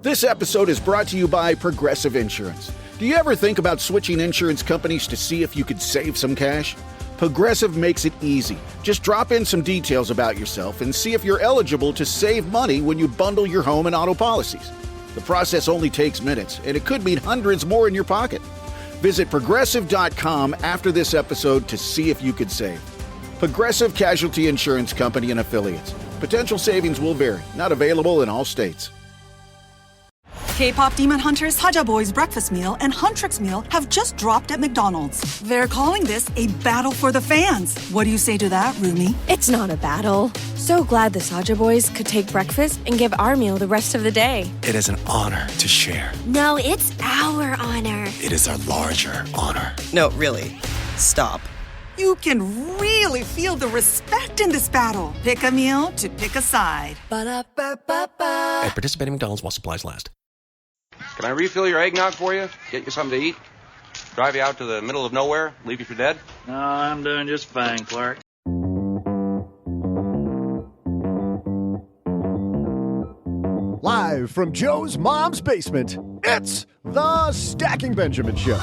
This episode is brought to you by Progressive Insurance. Do you ever think about switching insurance companies to see if you could save some cash? Progressive makes it easy. Just drop in some details about yourself and see if you're eligible to save money when you bundle your home and auto policies. The process only takes minutes, and it could mean hundreds more in your pocket. Visit Progressive.com after this episode to see if you could save. Progressive Casualty Insurance Company and Affiliates. Potential savings will vary. Not available in all states. K-pop Demon Hunters, Haja Boys breakfast meal and Huntrix meal have just dropped at McDonald's. They're calling this a battle for the fans. What do you say to that, Rumi? It's not a battle. So glad the Saja Boys could take breakfast and give our meal the rest of the day. It is an honor to share. No, it's our honor. It is our larger honor. No, really. Stop. You can really feel the respect in this battle. Pick a meal to pick a side. Ba-da-ba-ba-ba. At participating McDonald's while supplies last. Can I refill your eggnog for you? Get you something to eat? Drive you out to the middle of nowhere? Leave you for dead? No, I'm doing just fine, Clark. Live from Joe's mom's basement, it's the Stacking Benjamin Show.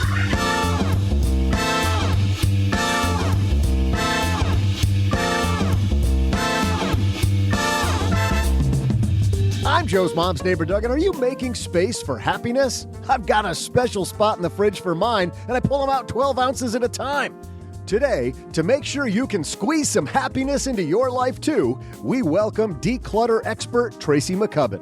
I'm Joe's mom's neighbor, Doug, and are you making space for happiness? I've got a special spot in the fridge for mine, and I pull them out 12 ounces at a time. Today, to make sure you can squeeze some happiness into your life too, we welcome declutter expert Tracy McCubbin.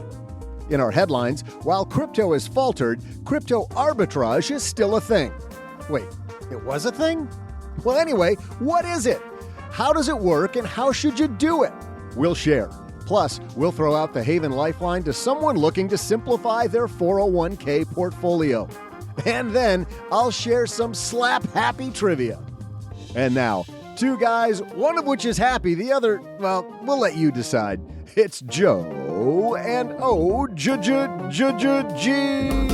In our headlines, while crypto has faltered, crypto arbitrage is still a thing. Wait, it was a thing? Well, anyway, what is it? How does it work, and how should you do it? We'll share. Plus, we'll throw out the Haven Lifeline to someone looking to simplify their 401k portfolio. And then I'll share some slap-happy trivia. And now, two guys, one of which is happy, the other, well, we'll let you decide. It's Joe and O-J-J-J-J-G.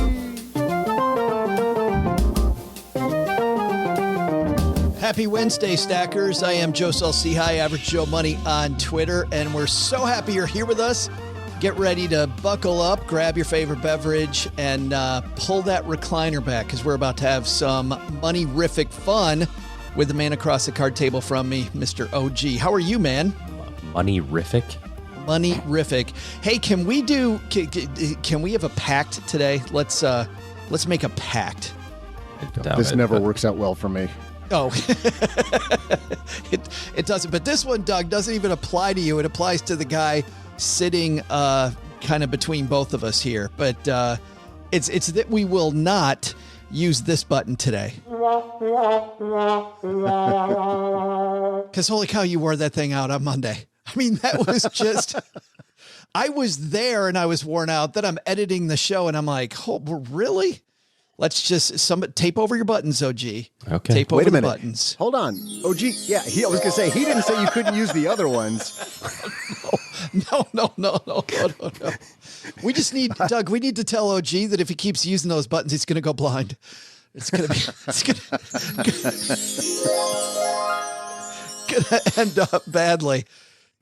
Happy Wednesday, Stackers. I am Joe Saul-Sehy, Average Joe Money on Twitter, and we're so happy you're here with us. Get ready to buckle up, grab your favorite beverage, and pull that recliner back, because we're about to have some money-rific fun with the man across the card table from me, Mr. OG. How are you, man? Money-rific? Money-rific. Hey, can we have a pact today? Let's make a pact. This never works out well for me. Oh, it doesn't. But this one, Doug, doesn't even apply to you. It applies to the guy sitting kind of between both of us here. But it's that we will not use this button today. Because holy cow, you wore that thing out on Monday. I mean, that was just... I was there and I was worn out. Then I'm editing the show and I'm like, oh, really? Let's just tape over your buttons, OG. Okay. Tape over the buttons. Hold on. OG, yeah, I was going to say, he didn't say you couldn't use the other ones. No. We just need, Doug, we need to tell OG that if he keeps using those buttons, he's going to go blind. It's going to end up badly.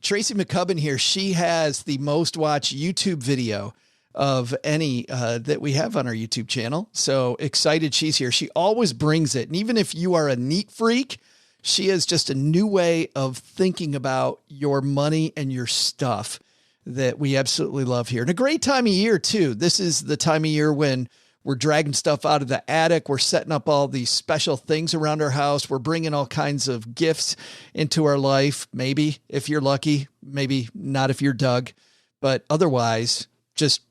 Tracy McCubbin here. She has the most watched YouTube video of any that we have on our YouTube channel. So excited she's here. She always brings it. And even if you are a neat freak, she has just a new way of thinking about your money and your stuff that we absolutely love here. And a great time of year too. This is the time of year when we're dragging stuff out of the attic. We're setting up all these special things around our house. We're bringing all kinds of gifts into our life. Maybe if you're lucky, maybe not if you're Doug, but otherwise just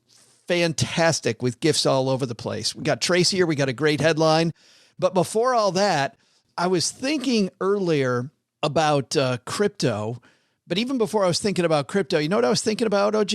fantastic with gifts all over the place. We got Tracy here. We got a great headline. But before all that, I was thinking earlier about crypto. But even before I was thinking about crypto, you know what I was thinking about, OG?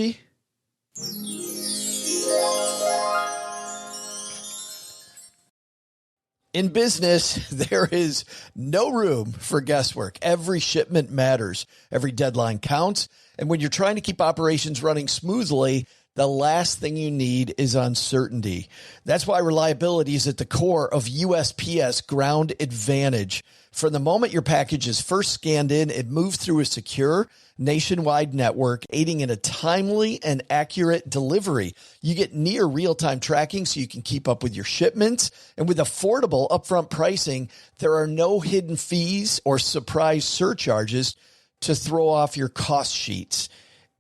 In business, there is no room for guesswork. Every shipment matters. Every deadline counts. And when you're trying to keep operations running smoothly, The last thing you need is uncertainty. That's why reliability is at the core of USPS Ground Advantage. From the moment your package is first scanned in, it moves through a secure nationwide network, aiding in a timely and accurate delivery. You get near real-time tracking so you can keep up with your shipments. And with affordable upfront pricing, there are no hidden fees or surprise surcharges to throw off your cost sheets.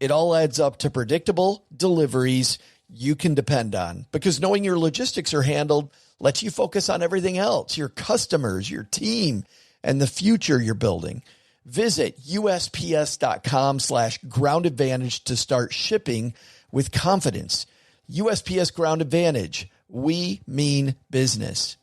It all adds up to predictable deliveries you can depend on, because knowing your logistics are handled lets you focus on everything else, your customers, your team, and the future you're building. Visit USPS.com/Ground Advantage to start shipping with confidence. USPS Ground Advantage. We mean business.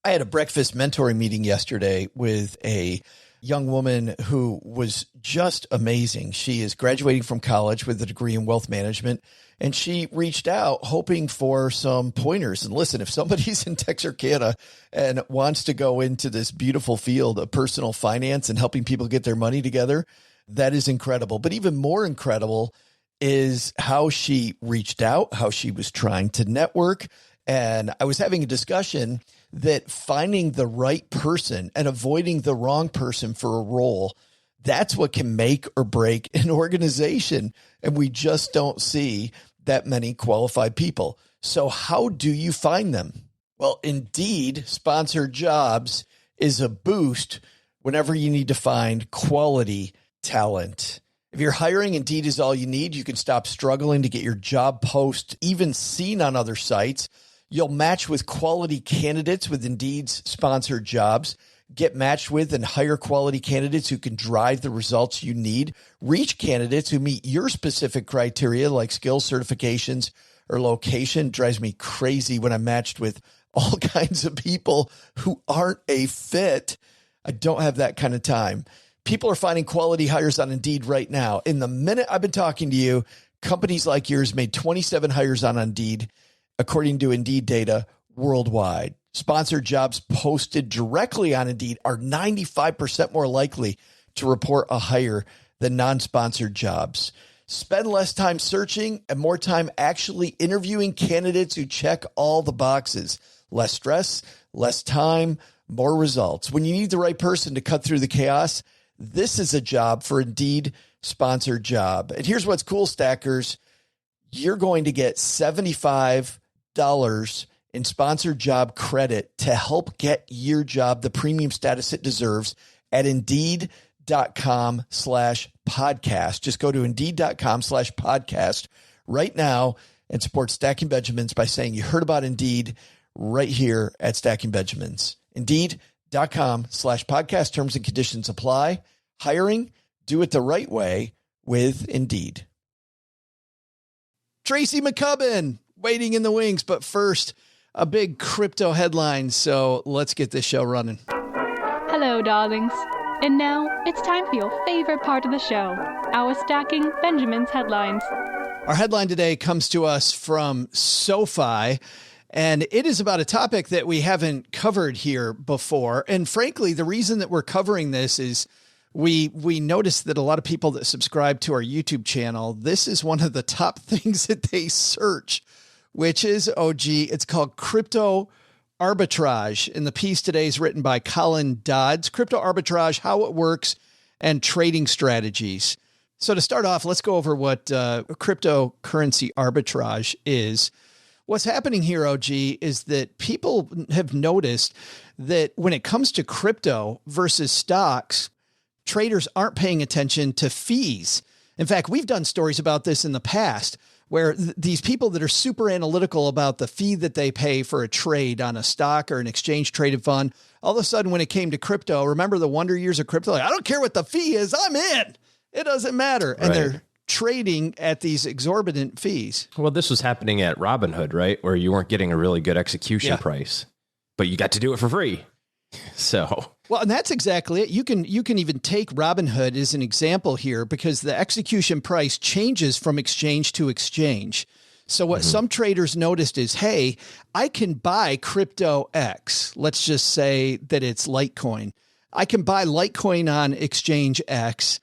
I had a breakfast mentoring meeting yesterday with a young woman who was just amazing. She is graduating from college with a degree in wealth management, and she reached out hoping for some pointers. And listen, if somebody's in Texarkana and wants to go into this beautiful field of personal finance and helping people get their money together, that is incredible. But even more incredible is how she reached out, how she was trying to network. And I was having a discussion that finding the right person and avoiding the wrong person for a role, that's what can make or break an organization. And we just don't see that many qualified people. So how do you find them? Well, Indeed sponsored jobs is a boost whenever you need to find quality talent. If you're hiring, Indeed is all you need. You can stop struggling to get your job post even seen on other sites. You'll match with quality candidates with Indeed's sponsored jobs. Get matched with and hire quality candidates who can drive the results you need. Reach candidates who meet your specific criteria like skills, certifications, or location. It drives me crazy when I'm matched with all kinds of people who aren't a fit. I don't have that kind of time. People are finding quality hires on Indeed right now. In the minute I've been talking to you, companies like yours made 27 hires on Indeed, according to Indeed data worldwide. Sponsored jobs posted directly on Indeed are 95% more likely to report a hire than non-sponsored jobs. Spend less time searching and more time actually interviewing candidates who check all the boxes. Less stress, less time, more results. When you need the right person to cut through the chaos, this is a job for Indeed sponsored job. And here's what's cool, stackers. You're going to get $75 in sponsored job credit to help get your job the premium status it deserves at Indeed.com/podcast. Just go to Indeed.com/podcast right now and support Stacking Benjamins by saying you heard about Indeed right here at Stacking Benjamins. Indeed.com/podcast. Terms and conditions apply. Hiring, do it the right way with Indeed. Tracy McCubbin waiting in the wings, but first, a big crypto headline. So let's get this show running. Hello, darlings. And now it's time for your favorite part of the show, our Stacking Benjamin's headlines. Our headline today comes to us from SoFi, and it is about a topic that we haven't covered here before. And frankly, the reason that we're covering this is we noticed that a lot of people that subscribe to our YouTube channel, this is one of the top things that they search, which is, it's called crypto arbitrage. And the piece today is written by Colin Dodds. Crypto arbitrage, how it works, and trading strategies. So to start off, let's go over what cryptocurrency arbitrage is. What's happening here, is that people have noticed that when it comes to crypto versus stocks, traders aren't paying attention to fees. In fact, we've done stories about this in the past where these people that are super analytical about the fee that they pay for a trade on a stock or an exchange traded fund, all of a sudden when it came to crypto, remember the wonder years of crypto? Like, I don't care what the fee is, I'm in. It doesn't matter. Right. And they're trading at these exorbitant fees. Well, this was happening at Robinhood, right? Where you weren't getting a really good execution price, but you got to do it for free. So, well, and that's exactly it. You can even take Robinhood as an example here because the execution price changes from exchange to exchange. So what some traders noticed is, hey, I can buy crypto X. Let's just say that it's Litecoin. I can buy Litecoin on exchange X,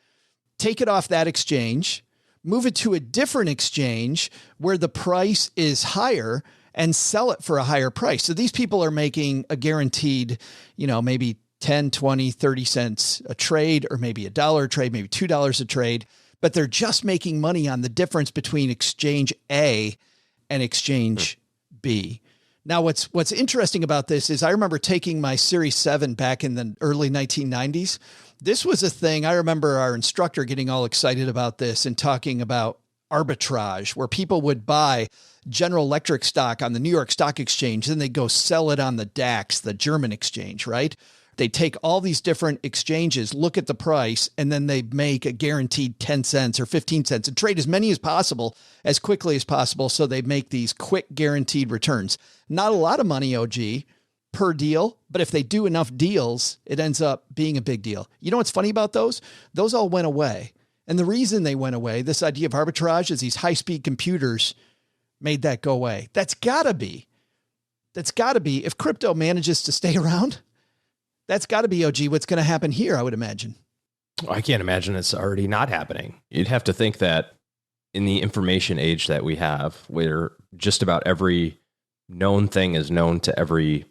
take it off that exchange, move it to a different exchange where the price is higher and sell it for a higher price. So these people are making a guaranteed, maybe 10, 20, 30 cents a trade, or maybe $1 a trade, maybe $2 a trade, but they're just making money on the difference between exchange A and exchange B. Now, what's interesting about this is I remember taking my Series 7 back in the early 1990s. This was a thing. I remember our instructor getting all excited about this and talking about arbitrage, where people would buy General Electric stock on the New York Stock Exchange, then they'd go sell it on the DAX, the German exchange, right? They take all these different exchanges, look at the price, and then they make a guaranteed 10 cents or 15 cents and trade as many as possible, as quickly as possible. So they make these quick guaranteed returns. Not a lot of money, OG, per deal, but if they do enough deals, it ends up being a big deal. You know what's funny about those? Those all went away. And the reason they went away, this idea of arbitrage, is these high-speed computers made that go away. That's gotta be, if crypto manages to stay around, that's gotta be, OG, what's going to happen here, I would imagine. I can't imagine it's already not happening. You'd have to think that in the information age that we have, where just about every known thing is known to every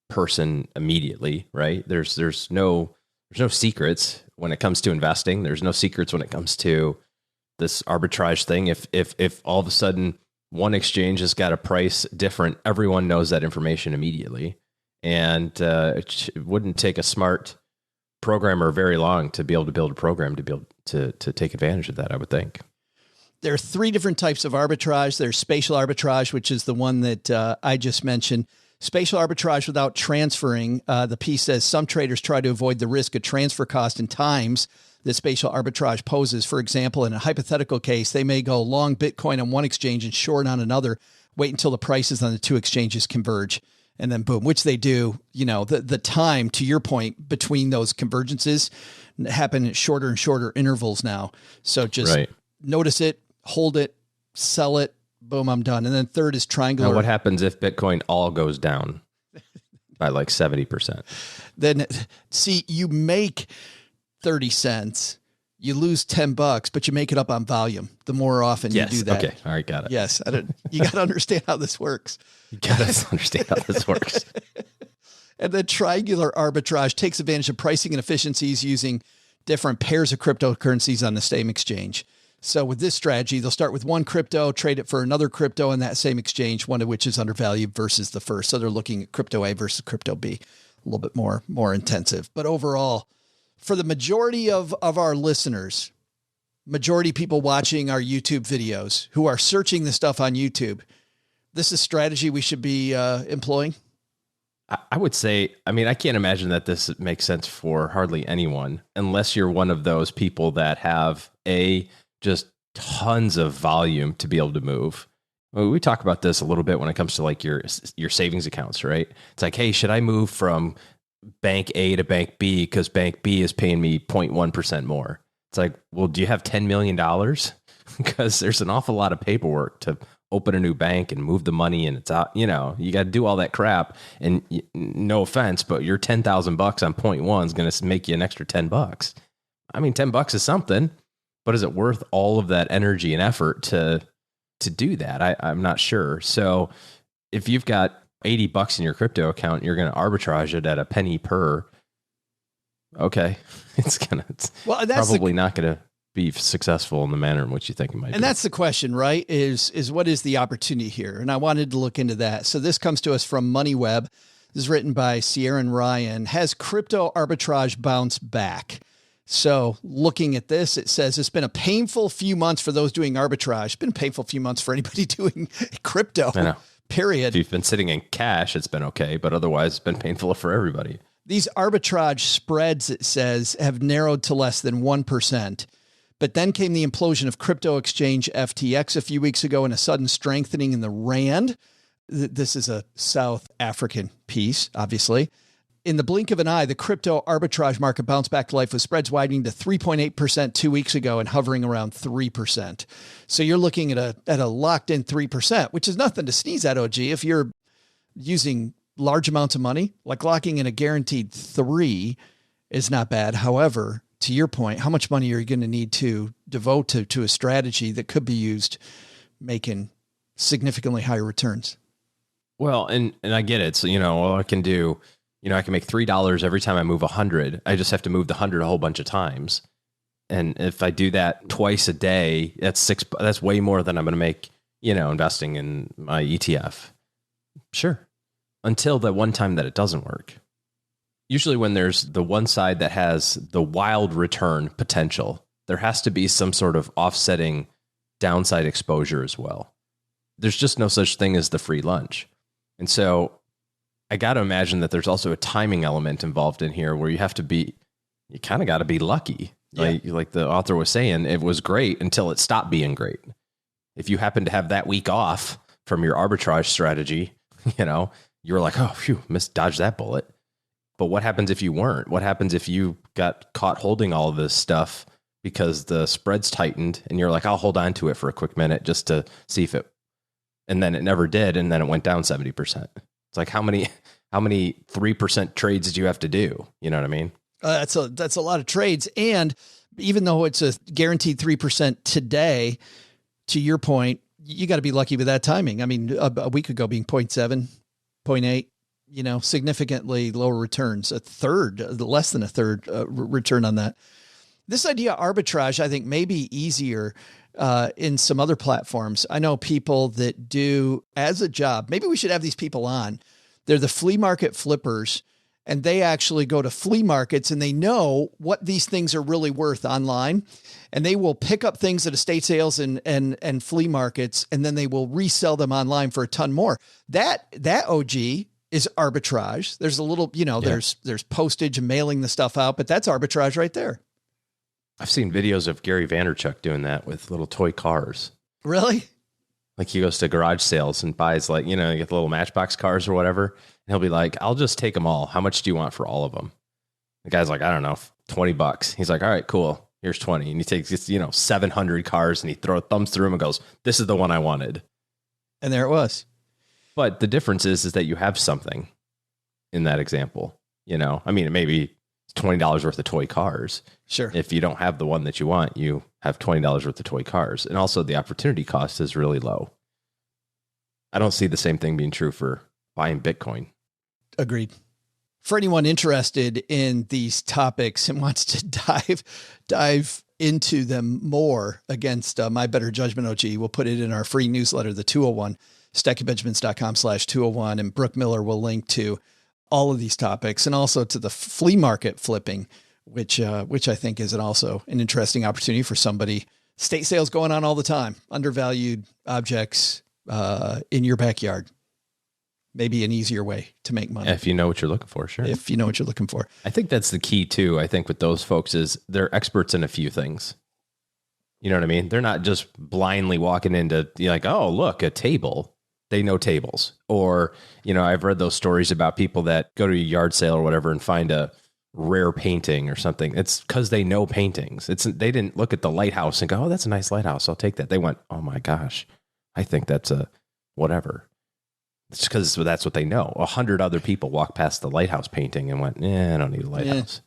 person immediately, right? There's no secrets when it comes to investing. There's no secrets when it comes to this arbitrage thing. If all of a sudden one exchange has got a price different, everyone knows that information immediately. And it wouldn't take a smart programmer very long to be able to build a program to be able to take advantage of that, I would think. There are three different types of arbitrage. There's spatial arbitrage, which is the one that I just mentioned. Spatial arbitrage without transferring. The piece says some traders try to avoid the risk of transfer cost and times that spatial arbitrage poses. For example, in a hypothetical case, they may go long Bitcoin on one exchange and short on another, wait until the prices on the two exchanges converge, and then boom, which they do. The time, to your point, between those convergences happen at shorter and shorter intervals now. So just notice it, hold it, sell it, boom, I'm done. And then third is triangular. Now, what happens if Bitcoin all goes down by like 70%? Then see, you make 30 cents, you lose $10, but you make it up on volume. The more often you do that. Okay. All right. Got it. Yes. You got to understand how this works. You got to understand how this works. And then triangular arbitrage takes advantage of pricing and efficiencies using different pairs of cryptocurrencies on the same exchange. So with this strategy, they'll start with one crypto, trade it for another crypto in that same exchange, one of which is undervalued versus the first. So they're looking at crypto A versus crypto B, a little bit more intensive. But overall, for the majority of our listeners, majority people watching our YouTube videos who are searching the stuff on YouTube, this is strategy we should be employing. I would say, I can't imagine that this makes sense for hardly anyone, unless you're one of those people that have just tons of volume to be able to move. We talk about this a little bit when it comes to like your savings accounts, right? It's like, hey, should I move from bank A to bank B because bank B is paying me 0.1% more? It's like, well, do you have $10 million? Because there's an awful lot of paperwork to open a new bank and move the money, and it's out, you got to do all that crap. And no offense, but your $10,000 on 0.1 is going to make you an extra $10. $10 is something. But is it worth all of that energy and effort to do that? I'm not sure. So if you've got $80 in your crypto account, you're going to arbitrage it at a penny per. Okay, it's probably not going to be successful in the manner in which you think it might be. And that's the question, right? Is what is the opportunity here? And I wanted to look into that. So this comes to us from MoneyWeb. This is written by Sierra and Ryan. Has crypto arbitrage bounced back? So looking at this, it says it's been a painful few months for those doing arbitrage. It's been a painful few months for anybody doing crypto, period. If you've been sitting in cash, it's been okay, but otherwise it's been painful for everybody. These arbitrage spreads, it says, have narrowed to less than 1%. But then came the implosion of crypto exchange FTX a few weeks ago and a sudden strengthening in the Rand. This is a South African piece, obviously. In the blink of an eye, the crypto arbitrage market bounced back to life with spreads widening to 3.8% 2 weeks ago and hovering around 3%. So you're looking at a locked in 3%, which is nothing to sneeze at, OG. If you're using large amounts of money, like locking in a guaranteed 3 is not bad. However, to your point, how much money are you going to need to devote to a strategy that could be used making significantly higher returns? Well, and I get it. So, I can do, I can make $3 every time I move 100. I just have to move the 100 a whole bunch of times. And if I do that twice a day, that's way more than I'm going to make, investing in my ETF. Sure. Until the one time that it doesn't work. Usually when there's the one side that has the wild return potential, there has to be some sort of offsetting downside exposure as well. There's just no such thing as the free lunch. And so I got to imagine that there's also a timing element involved in here where you kind of got to be lucky. Yeah. Like the author was saying, it was great until it stopped being great. If you happen to have that week off from your arbitrage strategy, you were like, oh, phew, dodged that bullet. But what happens if you weren't? What happens if you got caught holding all of this stuff because the spreads tightened and you're like, I'll hold on to it for a quick minute just to see if and then it never did. And then it went down 70%. It's like, how many 3% trades did you have to do? You know what I mean? That's a lot of trades. And even though it's a guaranteed 3% today, to your point, you got to be lucky with that timing. I mean, a week ago being 0.7, 0.8, significantly lower returns, less than a third return on that. This idea of arbitrage, I think, may be easier in some other platforms. I know people that do as a job, maybe we should have these people on. They're the flea market flippers, and they actually go to flea markets and they know what these things are really worth online. And they will pick up things at estate sales and flea markets, and then they will resell them online for a ton more. That OG is arbitrage. There's a little, there's postage and mailing the stuff out, but that's arbitrage right there. I've seen videos of Gary Vaynerchuk doing that with little toy cars. Really? Like he goes to garage sales and buys you get the little Matchbox cars or whatever. And he'll be like, I'll just take them all. How much do you want for all of them? The guy's like, I don't know, $20. He's like, all right, cool. Here's 20. And he takes, 700 cars and he thumbs through them and goes, this is the one I wanted. And there it was. But the difference is that you have something in that example, I mean, it may be $20 worth of toy cars. Sure. If you don't have the one that you want, you have $20 worth of toy cars. And also the opportunity cost is really low. I don't see the same thing being true for buying Bitcoin. Agreed. For anyone interested in these topics and wants to dive into them more against my better judgment, OG, we'll put it in our free newsletter, the 201, stackingbenjamins.com/201. And Brooke Miller will link to all of these topics and also to the flea market flipping, which I think is also an interesting opportunity for somebody. Estate sales going on all the time, undervalued objects in your backyard. Maybe an easier way to make money. If you know what you're looking for, sure. If you know what you're looking for. I think that's the key too. I think with those folks is they're experts in a few things. You know what I mean? They're not just blindly walking into like, oh, look, a table. They know tables. Or, I've read those stories about people that go to a yard sale or whatever and find a rare painting or something. It's because they know paintings. They didn't look at the lighthouse and go, oh, that's a nice lighthouse. I'll take that. They went, oh my gosh, I think that's a whatever. It's because that's what they know. 100 other people walked past the lighthouse painting and went, I don't need a lighthouse.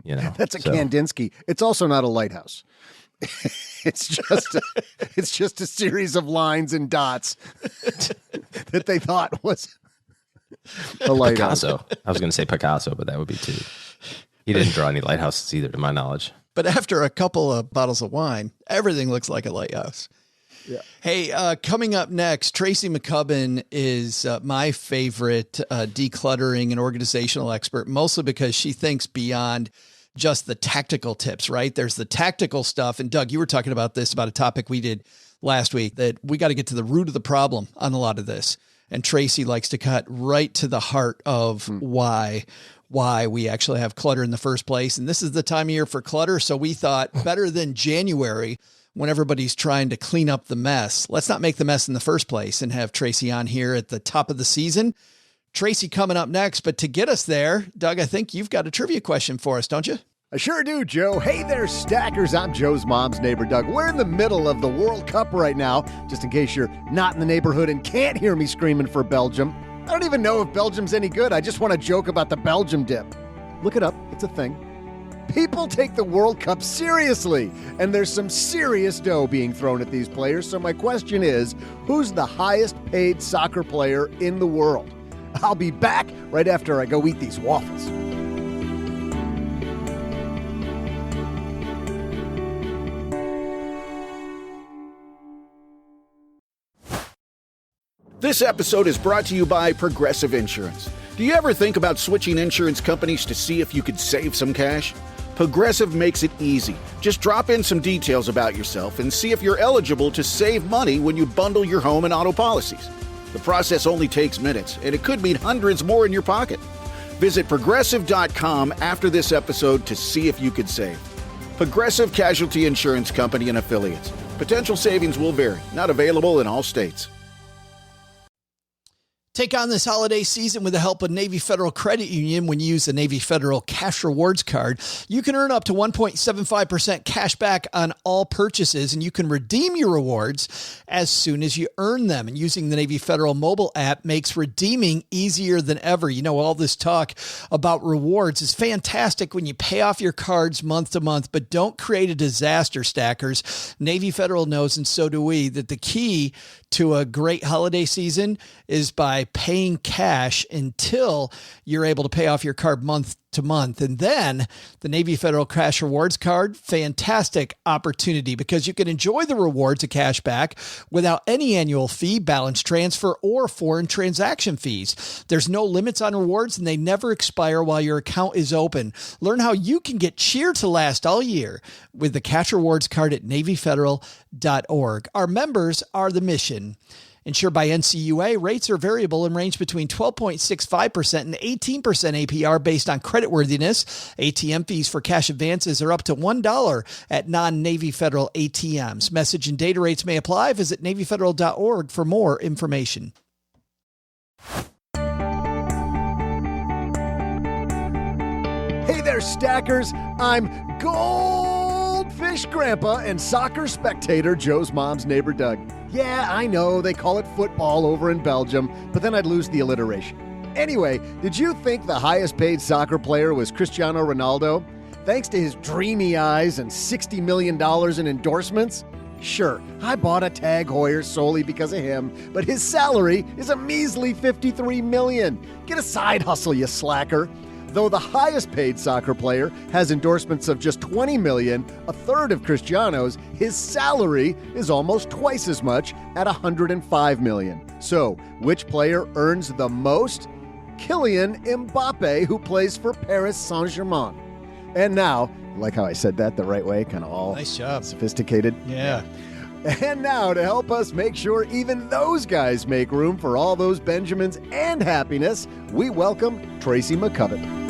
That's a Kandinsky. It's also not a lighthouse. It's just a series of lines and dots that they thought was a lighthouse. Picasso. I was going to say Picasso, but that would be too. He didn't draw any lighthouses either, to my knowledge. But after a couple of bottles of wine, everything looks like a lighthouse. Yeah. Hey, coming up next, Tracy McCubbin is my favorite decluttering and organizational expert, mostly because she thinks beyond just the tactical tips, right? There's the tactical stuff. And Doug, you were talking about a topic we did last week, that we got to get to the root of the problem on a lot of this. And Tracy likes to cut right to the heart of why we actually have clutter in the first place. And this is the time of year for clutter. So we thought better than January, when everybody's trying to clean up the mess, let's not make the mess in the first place and have Tracy on here at the top of the season. Tracy coming up next, but to get us there, Doug, I think you've got a trivia question for us, don't you? I sure do, Joe. Hey there, stackers. I'm Joe's mom's neighbor, Doug. We're in the middle of the World Cup right now, just in case you're not in the neighborhood and can't hear me screaming for Belgium. I don't even know if Belgium's any good. I just want to joke about the Belgium dip. Look it up. It's a thing. People take the World Cup seriously, and there's some serious dough being thrown at these players. So my question is, who's the highest paid soccer player in the world? I'll be back right after I go eat these waffles. This episode is brought to you by Progressive Insurance. Do you ever think about switching insurance companies to see if you could save some cash? Progressive makes it easy. Just drop in some details about yourself and see if you're eligible to save money when you bundle your home and auto policies. The process only takes minutes, and it could mean hundreds more in your pocket. Visit Progressive.com after this episode to see if you could save. Progressive Casualty Insurance Company and Affiliates. Potential savings will vary. Not available in all states. Take on this holiday season with the help of Navy Federal Credit Union. When you use the Navy Federal Cash Rewards Card, you can earn up to 1.75% cash back on all purchases, and you can redeem your rewards as soon as you earn them. And using the Navy Federal mobile app makes redeeming easier than ever. You know, all this talk about rewards is fantastic when you pay off your cards month to month, but don't create a disaster, stackers. Navy Federal knows, and so do we, that the key to a great holiday season is by paying cash until you're able to pay off your card month to month. And then the Navy Federal Cash Rewards Card, fantastic opportunity because you can enjoy the rewards of cash back without any annual fee, balance transfer, or foreign transaction fees. There's no limits on rewards and they never expire while your account is open. Learn how you can get cheer to last all year with the Cash Rewards Card at NavyFederal.org. Our members are the mission. Insured by NCUA, rates are variable and range between 12.65% and 18% APR based on creditworthiness. ATM fees for cash advances are up to $1 at non-Navy Federal ATMs. Message and data rates may apply. Visit NavyFederal.org for more information. Hey there, stackers. I'm Goldfish Grandpa and soccer spectator Joe's mom's neighbor Doug. Yeah, I know they call it football over in Belgium, but then I'd lose the alliteration. Anyway, did you think the highest paid soccer player was Cristiano Ronaldo? Thanks to his dreamy eyes and $60 million in endorsements? Sure, I bought a tag Heuer solely because of him, but his salary is a measly $53 million. Get a side hustle, you slacker. Though the highest paid soccer player has endorsements of just $20 million, a third of Cristiano's, his salary is almost twice as much at $105 million. So, which player earns the most? Kylian Mbappe, who plays for Paris Saint-Germain. And now, like how I said that the right way, kind of all nice job, sophisticated. Yeah. And now, to help us make sure even those guys make room for all those Benjamins and happiness, we welcome Tracy McCubbin.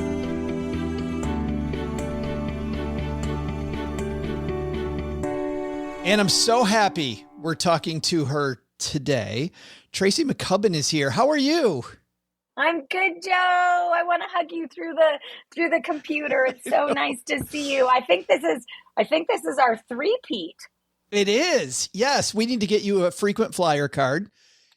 And I'm so happy we're talking to her today. Tracy McCubbin is here. How are you? I'm good, Joe. I want to hug you through the computer. It's so nice to see you. I think this is our three-peat. It is. Yes, we need to get you a frequent flyer card.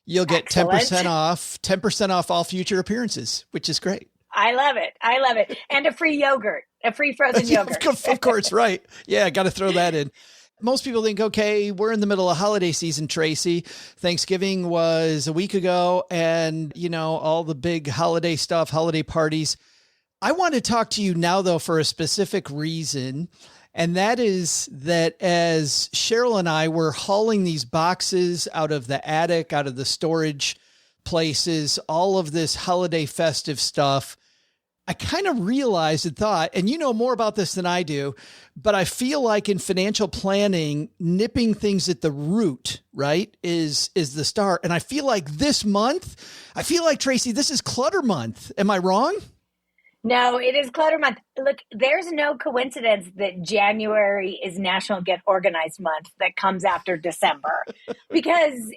You'll get Excellent. 10% off all future appearances, which is great. I love it. And a free yogurt, a free frozen yogurt. Of course, right. Yeah, got to throw that in. Most people think, okay, we're in the middle of holiday season, Tracy. Thanksgiving was a week ago and, you know, all the big holiday stuff, holiday parties. I want to talk to you now, though, for a specific reason. And that is that as Cheryl and I were hauling these boxes out of the attic, out of the storage places, all of this holiday festive stuff, I kind of realized and thought, and you know more about this than I do, but I feel like in financial planning, nipping things at the root, right, is the start. And I feel like this month, Tracy, this is clutter month. Am I wrong? No, it is clutter month. Look, there's no coincidence that January is National Get Organized Month that comes after December because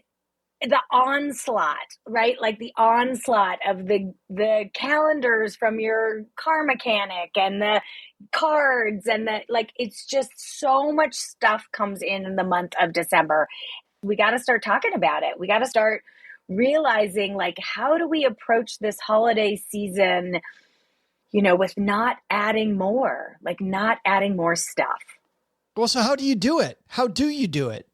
the onslaught, right? Like the onslaught of the calendars from your car mechanic and the cards and it's just so much stuff comes in the month of December. We got to start talking about it. We got to start realizing how do we approach this holiday season with not adding more, like not adding more stuff. Well, so how do you do it? How do you do it?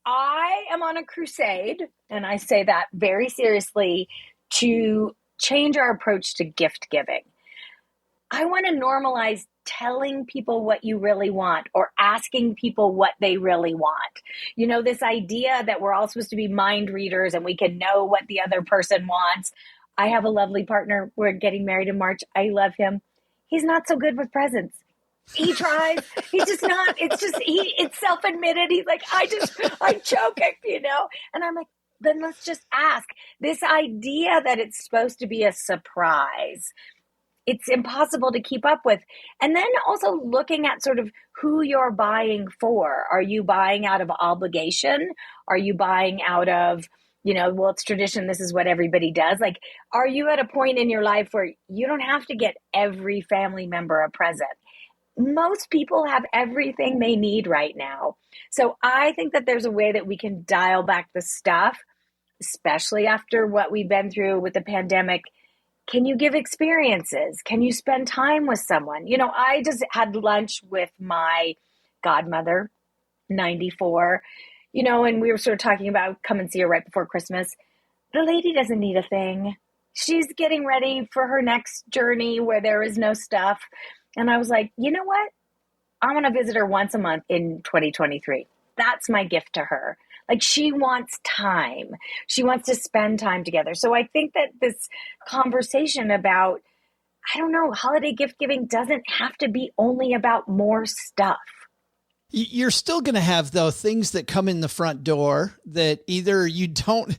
I am on a crusade, and I say that very seriously, to change our approach to gift giving. I want to normalize telling people what you really want or asking people what they really want. This idea that we're all supposed to be mind readers and we can know what the other person wants. I have a lovely partner. We're getting married in March. I love him. He's not so good with presents. He tries. He's just not. It's self-admitted. He's like, I choke it, And I'm like, then let's just ask. This idea that it's supposed to be a surprise, it's impossible to keep up with. And then also looking at sort of who you're buying for. Are you buying out of obligation? Are you buying out of, well, it's tradition. This is what everybody does. Like, are you at a point in your life where you don't have to get every family member a present? Most people have everything they need right now. So I think that there's a way that we can dial back the stuff, especially after what we've been through with the pandemic. Can you give experiences? Can you spend time with someone? I just had lunch with my godmother, 94, and we were sort of talking about come and see her right before Christmas. The lady doesn't need a thing. She's getting ready for her next journey where there is no stuff. And I was like, you know what? I'm going to visit her once a month in 2023. That's my gift to her. Like, she wants time. She wants to spend time together. So I think that this conversation about, holiday gift giving doesn't have to be only about more stuff. You're still going to have, though, things that come in the front door that either you don't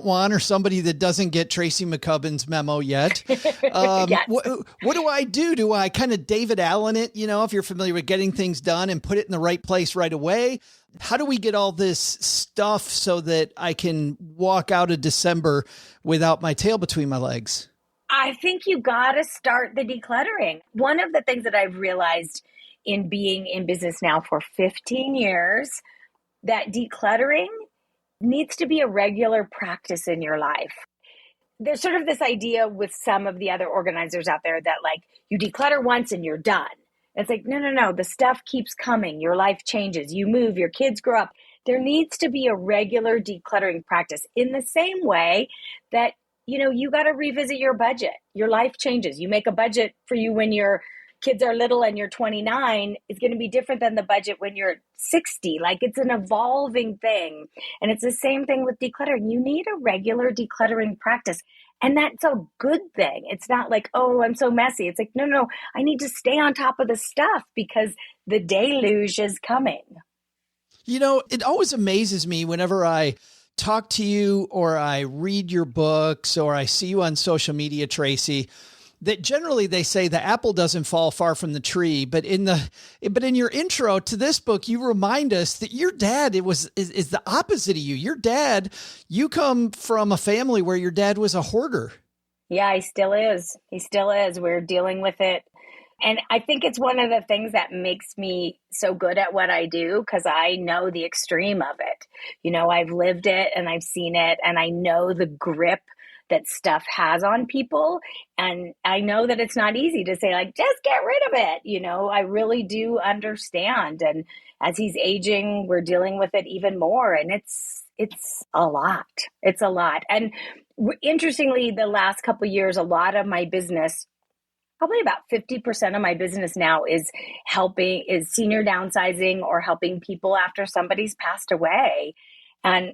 want, or somebody that doesn't get Tracy McCubbin's memo yet. Yes. What do I do? Do I kind of David Allen it, if you're familiar with getting things done, and put it in the right place right away? How do we get all this stuff so that I can walk out of December without my tail between my legs? I think you got to start the decluttering. One of the things that I've realized in being in business now for 15 years, that decluttering needs to be a regular practice in your life. There's sort of this idea with some of the other organizers out there that like you declutter once and you're done. It's like, no. The stuff keeps coming. Your life changes. You move, your kids grow up. There needs to be a regular decluttering practice in the same way that, you got to revisit your budget. Your life changes. You make a budget for you when your kids are little and you're 29 is going to be different than the budget when you're 60. Like, it's an evolving thing. And it's the same thing with decluttering. You need a regular decluttering practice. And that's a good thing. It's not like, oh, I'm so messy. It's like, no, I need to stay on top of the stuff because the deluge is coming. It always amazes me whenever I talk to you or I read your books or I see you on social media, Tracy, that generally they say the apple doesn't fall far from the tree, but in your intro to this book, you remind us that your dad is the opposite of you. Your dad, you come from a family where your dad was a hoarder. Yeah, he still is. He still is. We're dealing with it. And I think it's one of the things that makes me so good at what I do, because I know the extreme of it. I've lived it and I've seen it, and I know the grip that stuff has on people. And I know that it's not easy to say, like, just get rid of it. I really do understand. And as he's aging, we're dealing with it even more. And it's a lot. It's a lot. And interestingly, the last couple of years, a lot of my business, probably about 50% of my business now is senior downsizing or helping people after somebody's passed away. And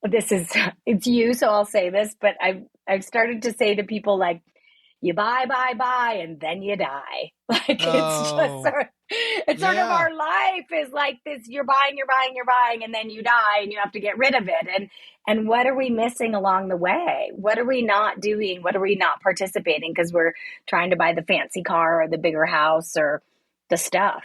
it's you, so I'll say this, but I've started to say to people, like, you buy, and then you die. Like, it's just sort of our life is like this. You're buying, and then you die and you have to get rid of it. And what are we missing along the way? What are we not doing? What are we not participating? Because we're trying to buy the fancy car or the bigger house or the stuff.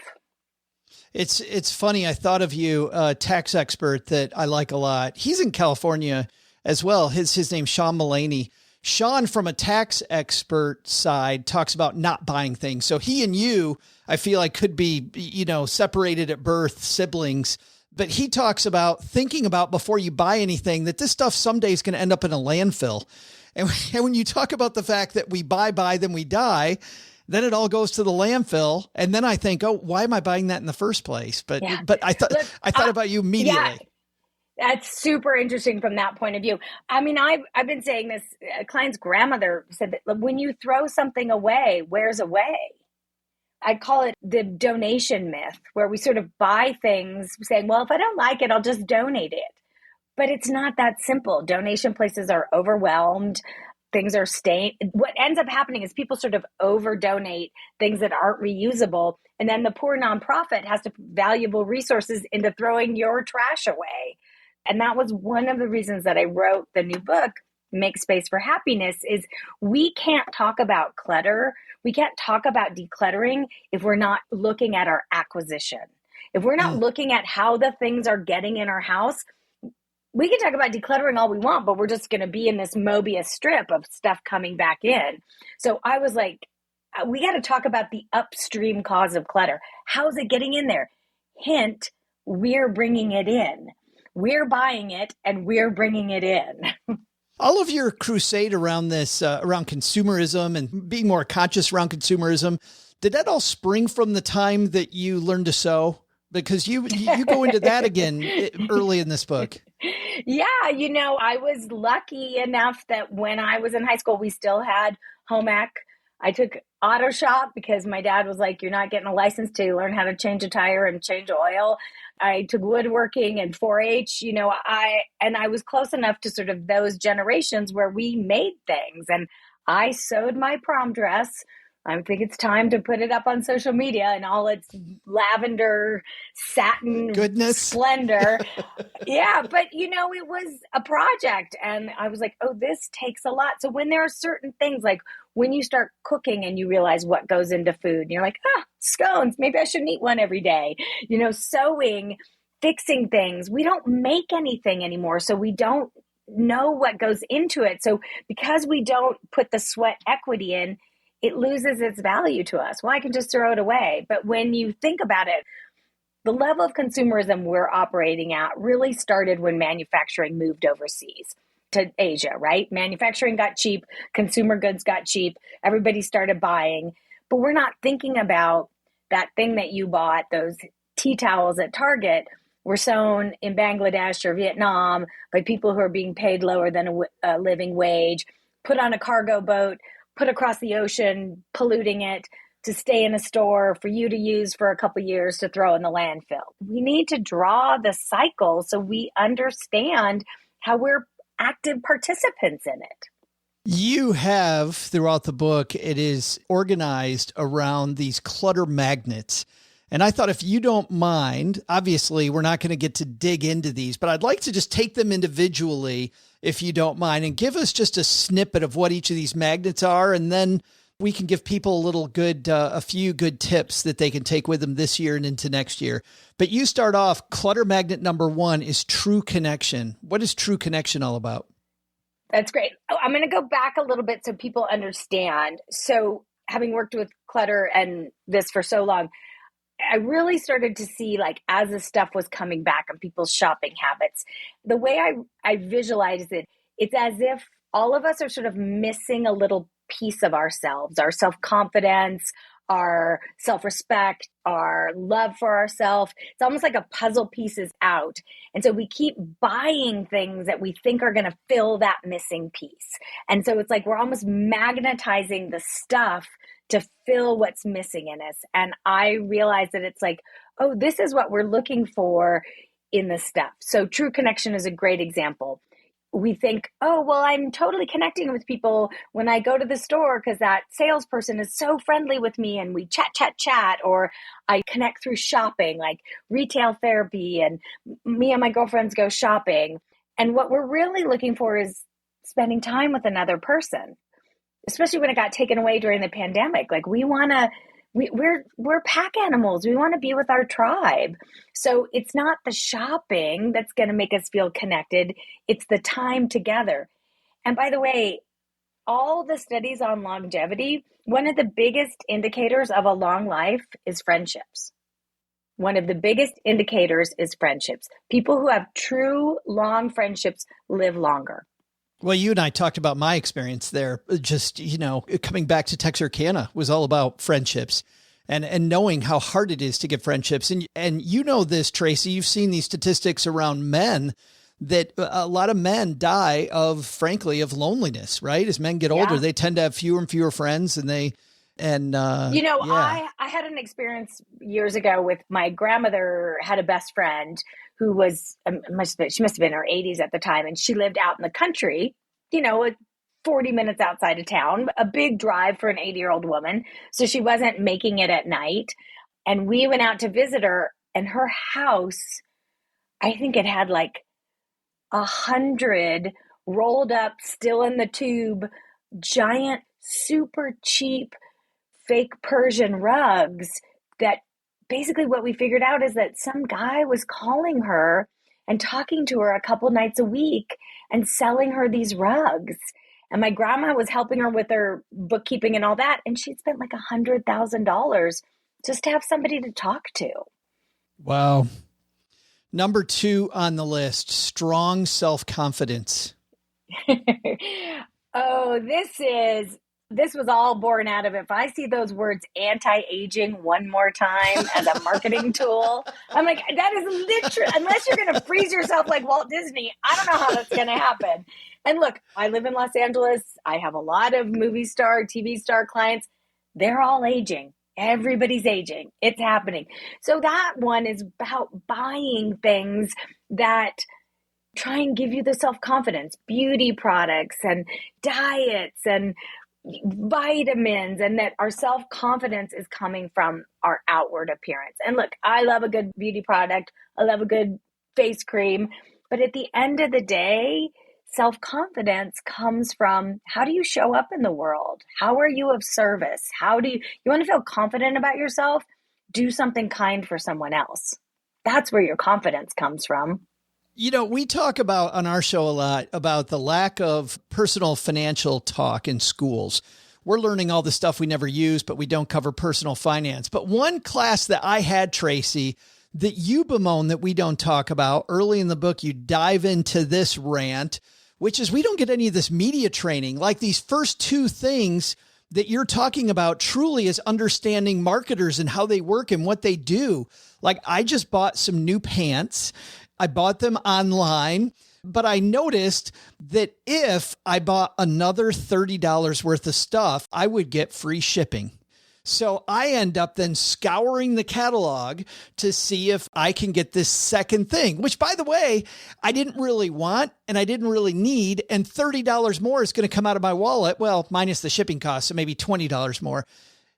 It's funny. I thought of you, a tax expert that I like a lot. He's in California as well. His name's Sean Mullaney. Sean, from a tax expert side, talks about not buying things. So he and you, I feel like, could be, separated at birth siblings, But he talks about thinking about before you buy anything that this stuff someday is going to end up in a landfill. And when you talk about the fact that we buy, then we die, then it all goes to the landfill. And then I think, oh, why am I buying that in the first place? But I thought about you immediately. Yeah. That's super interesting from that point of view. I mean, I've been saying this. A client's grandmother said that when you throw something away, where's away? I call it the donation myth, where we sort of buy things saying, well, if I don't like it, I'll just donate it. But it's not that simple. Donation places are overwhelmed. Things are staying. What ends up happening is people sort of over donate things that aren't reusable. And then the poor nonprofit has to put valuable resources into throwing your trash away. And that was one of the reasons that I wrote the new book, Make Space for Happiness, is we can't talk about clutter. We can't talk about decluttering if we're not looking at our acquisition. If we're not looking at how the things are getting in our house, we can talk about decluttering all we want, but we're just going to be in this Mobius strip of stuff coming back in. So I was like, we got to talk about the upstream cause of clutter. How's it getting in there? Hint, we're bringing it in. We're buying it and we're bringing it in. All of your crusade around this, around consumerism and being more conscious around consumerism, did that all spring from the time that you learned to sew? Because you go into that again early in this book. Yeah, I was lucky enough that when I was in high school, we still had home ec. I took auto shop because my dad was like, you're not getting a license to learn how to change a tire and change oil. I took woodworking and 4-H, I was close enough to sort of those generations where we made things. And I sewed my prom dress. I think it's time to put it up on social media in all its lavender satin splendor. Yeah, but it was a project. And I was like, oh, this takes a lot. So when there are certain things, like when you start cooking and you realize what goes into food, and you're like, scones, maybe I shouldn't eat one every day. Sewing, fixing things. We don't make anything anymore, so we don't know what goes into it. So because we don't put the sweat equity in, it loses its value to us. Well, I can just throw it away. But when you think about it, the level of consumerism we're operating at really started when manufacturing moved overseas to Asia, right? Manufacturing got cheap, consumer goods got cheap, everybody started buying. But we're not thinking about that thing that you bought, those tea towels at Target, were sewn in Bangladesh or Vietnam by people who are being paid lower than a living wage, put on a cargo boat, put across the ocean, polluting it, to stay in a store for you to use for a couple years to throw in the landfill. We need to draw the cycle so we understand how we're active participants in it. You have, throughout the book, it is organized around these clutter magnets. And I thought, if you don't mind, obviously we're not going to get to dig into these, but I'd like to just take them individually, if you don't mind, and give us just a snippet of what each of these magnets are. And then we can give people a few good tips that they can take with them this year and into next year. But you start off, clutter magnet number 1 is true connection. What is true connection all about? That's great. I'm going to go back a little bit so people understand. So having worked with clutter and this for so long, I really started to see, like, as the stuff was coming back on people's shopping habits, the way I visualized it, it's as if all of us are sort of missing a little piece of ourselves, our self-confidence, our self-respect, our love for ourselves. It's almost like a puzzle piece is out. And so we keep buying things that we think are going to fill that missing piece. And so it's like we're almost magnetizing the stuff to fill what's missing in us. And I realized that it's like, oh, this is what we're looking for in the stuff. So true connection is a great example. We think, oh, well, I'm totally connecting with people when I go to the store because that salesperson is so friendly with me and we chat, or I connect through shopping, like retail therapy, and me and my girlfriends go shopping. And what we're really looking for is spending time with another person, especially when it got taken away during the pandemic. Like we're pack animals. We want to be with our tribe. So it's not the shopping that's going to make us feel connected. It's the time together. And by the way, all the studies on longevity, one of the biggest indicators of a long life is friendships. one of the biggest indicators is friendships. People who have true long friendships live longer. Well, you and I talked about my experience there. Just, coming back to Texarkana was all about friendships and knowing how hard it is to get friendships. And you know this, Tracy, you've seen these statistics around men that a lot of men die of loneliness, right? As men get older, they tend to have fewer and fewer friends I had an experience years ago with my grandmother had a best friend who was, she must have been in her 80s at the time. And she lived out in the country, 40 minutes outside of town, a big drive for an 80-year-old woman. So she wasn't making it at night. And we went out to visit her, and her house, I think it had like 100 rolled up, still in the tube, giant, super cheap, fake Persian rugs that basically what we figured out is that some guy was calling her and talking to her a couple nights a week and selling her these rugs. And my grandma was helping her with her bookkeeping and all that. And she'd spent like $100,000 just to have somebody to talk to. Wow. Number 2 on the list, strong self-confidence. This was all born out of, if I see those words anti-aging one more time as a marketing tool, I'm like, that is literally, unless you're going to freeze yourself like Walt Disney, I don't know how that's going to happen. And look, I live in Los Angeles. I have a lot of movie star, TV star clients. They're all aging. Everybody's aging. It's happening. So that one is about buying things that try and give you the self-confidence, beauty products and diets and vitamins, and that our self-confidence is coming from our outward appearance. And look, I love a good beauty product. I love a good face cream. But at the end of the day, self-confidence comes from how do you show up in the world? How are you of service? You want to feel confident about yourself? Do something kind for someone else. That's where your confidence comes from. We talk about on our show a lot about the lack of personal financial talk in schools. We're learning all the stuff we never use, but we don't cover personal finance. But one class that I had, Tracy, that you bemoan that we don't talk about early in the book, you dive into this rant, which is we don't get any of this media training. Like these first 2 things that you're talking about truly is understanding marketers and how they work and what they do. Like I just bought some new pants. I bought them online, but I noticed that if I bought another $30 worth of stuff, I would get free shipping. So I end up then scouring the catalog to see if I can get this second thing, which, by the way, I didn't really want and I didn't really need. And $30 more is going to come out of my wallet. Well, minus the shipping cost, so maybe $20 more.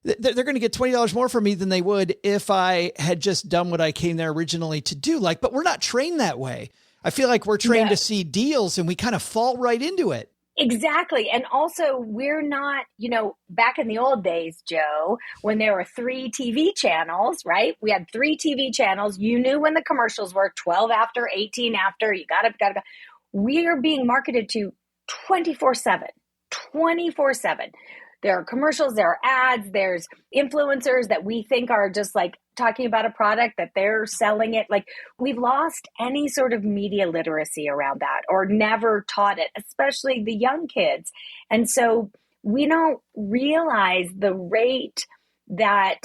They're going to get $20 more from me than they would if I had just done what I came there originally to do. But we're not trained that way. I feel like we're trained to see deals and we kind of fall right into it. Exactly. And also we're not, back in the old days, Joe, when there were 3 TV channels, right? We had 3 TV channels. You knew when the commercials were 12 after, 18 after, you got to go. We are being marketed to 24/7. There are commercials, there are ads, there's influencers that we think are just like talking about a product that they're selling it. Like we've lost any sort of media literacy around that or never taught it, especially the young kids. And so we don't realize the rate that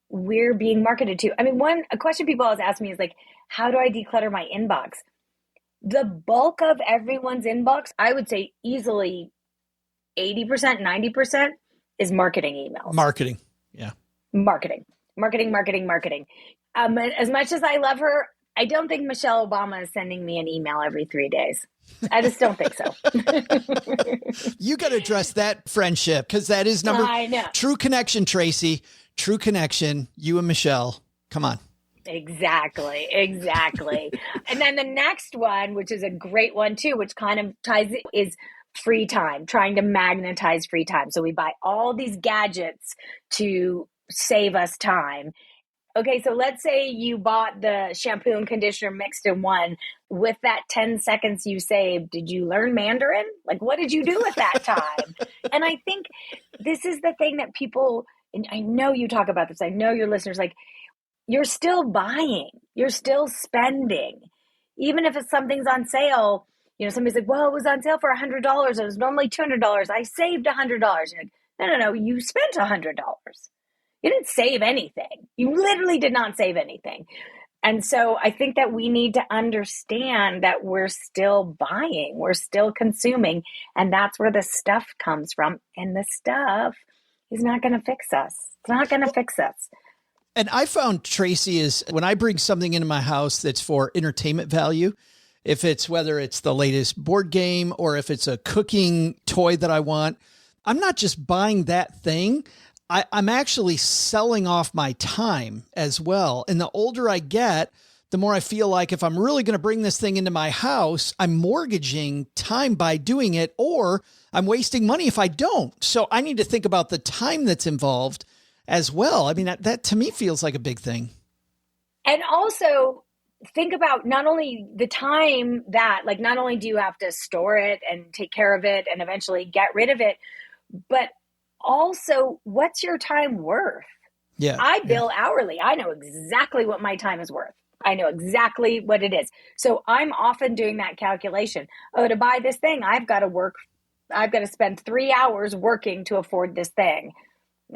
we're being marketed to. I mean, a question people always ask me is like, how do I declutter my inbox? The bulk of everyone's inbox, I would say easily 80%, 90%. Is marketing emails. Marketing. Yeah. Marketing. As much as I love her, I don't think Michelle Obama is sending me an email every 3 days. I just don't think so. You got to address that friendship because that is I know. True connection, Tracy. True connection. You and Michelle. Come on. Exactly. And then the next one, which is a great one too, which kind of ties it, is free time, trying to magnetize free time. So we buy all these gadgets to save us time. Okay, so let's say you bought the shampoo and conditioner mixed in one. With that 10 seconds you saved, did you learn Mandarin? Like, what did you do with that time? And I think this is the thing that people, and I know you talk about this, I know your listeners, like, you're still buying, you're still spending. Even if it's something's on sale, somebody's like, well, it was on sale for $100. It was normally $200. I saved $100. You're like, no, you spent $100. You didn't save anything. You literally did not save anything. And so I think that we need to understand that we're still buying, we're still consuming, and that's where the stuff comes from. And the stuff is not going to fix us. It's not going to fix us. And I found, Tracy, is when I bring something into my house that's for entertainment value, whether it's the latest board game or if it's a cooking toy that I want, I'm not just buying that thing. I'm actually selling off my time as well. And the older I get, the more I feel like if I'm really going to bring this thing into my house, I'm mortgaging time by doing it, or I'm wasting money if I don't. So I need to think about the time that's involved as well. I mean, that to me feels like a big thing. And also think about not only the time that, like, not only do you have to store it and take care of it and eventually get rid of it, but also, what's your time worth? Yeah, I bill hourly. I know exactly what my time is worth. I know exactly what it is. So I'm often doing that calculation. Oh, to buy this thing, I've got to spend 3 hours working to afford this thing.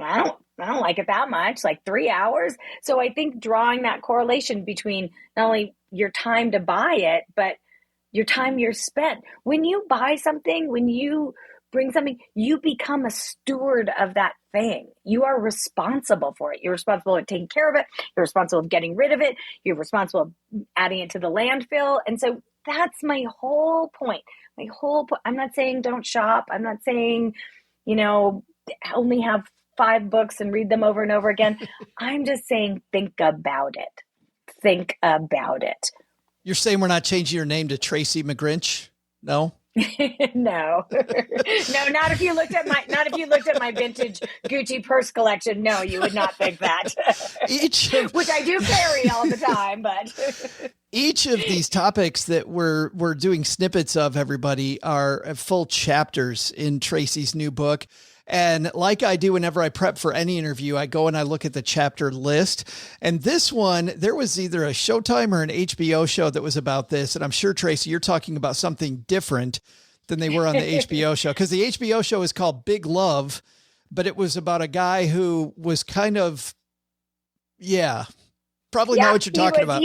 I don't like it that much, like 3 hours. So I think drawing that correlation between not only your time to buy it, but your time you're spent. When you buy something, when you bring something, you become a steward of that thing. You are responsible for it. You're responsible for taking care of it. You're responsible for getting rid of it. You're responsible for adding it to the landfill. And so that's my whole point. I'm not saying don't shop. I'm not saying, only have 5 books and read them over and over again. I'm just saying, think about it. Think about it. You're saying we're not changing your name to Tracy McGrinch? No? No, not if you looked at my vintage Gucci purse collection. No, you would not think that. Which I do carry all the time, but each of these topics that we're doing snippets of, everybody, are full chapters in Tracy's new book. And like I do whenever I prep for any interview, I go and I look at the chapter list. And this one, there was either a Showtime or an HBO show that was about this. And I'm sure, Tracy, you're talking about something different than they were on the HBO show, because the HBO show is called Big Love, but it was about a guy who was kind of, probably know what you're talking about.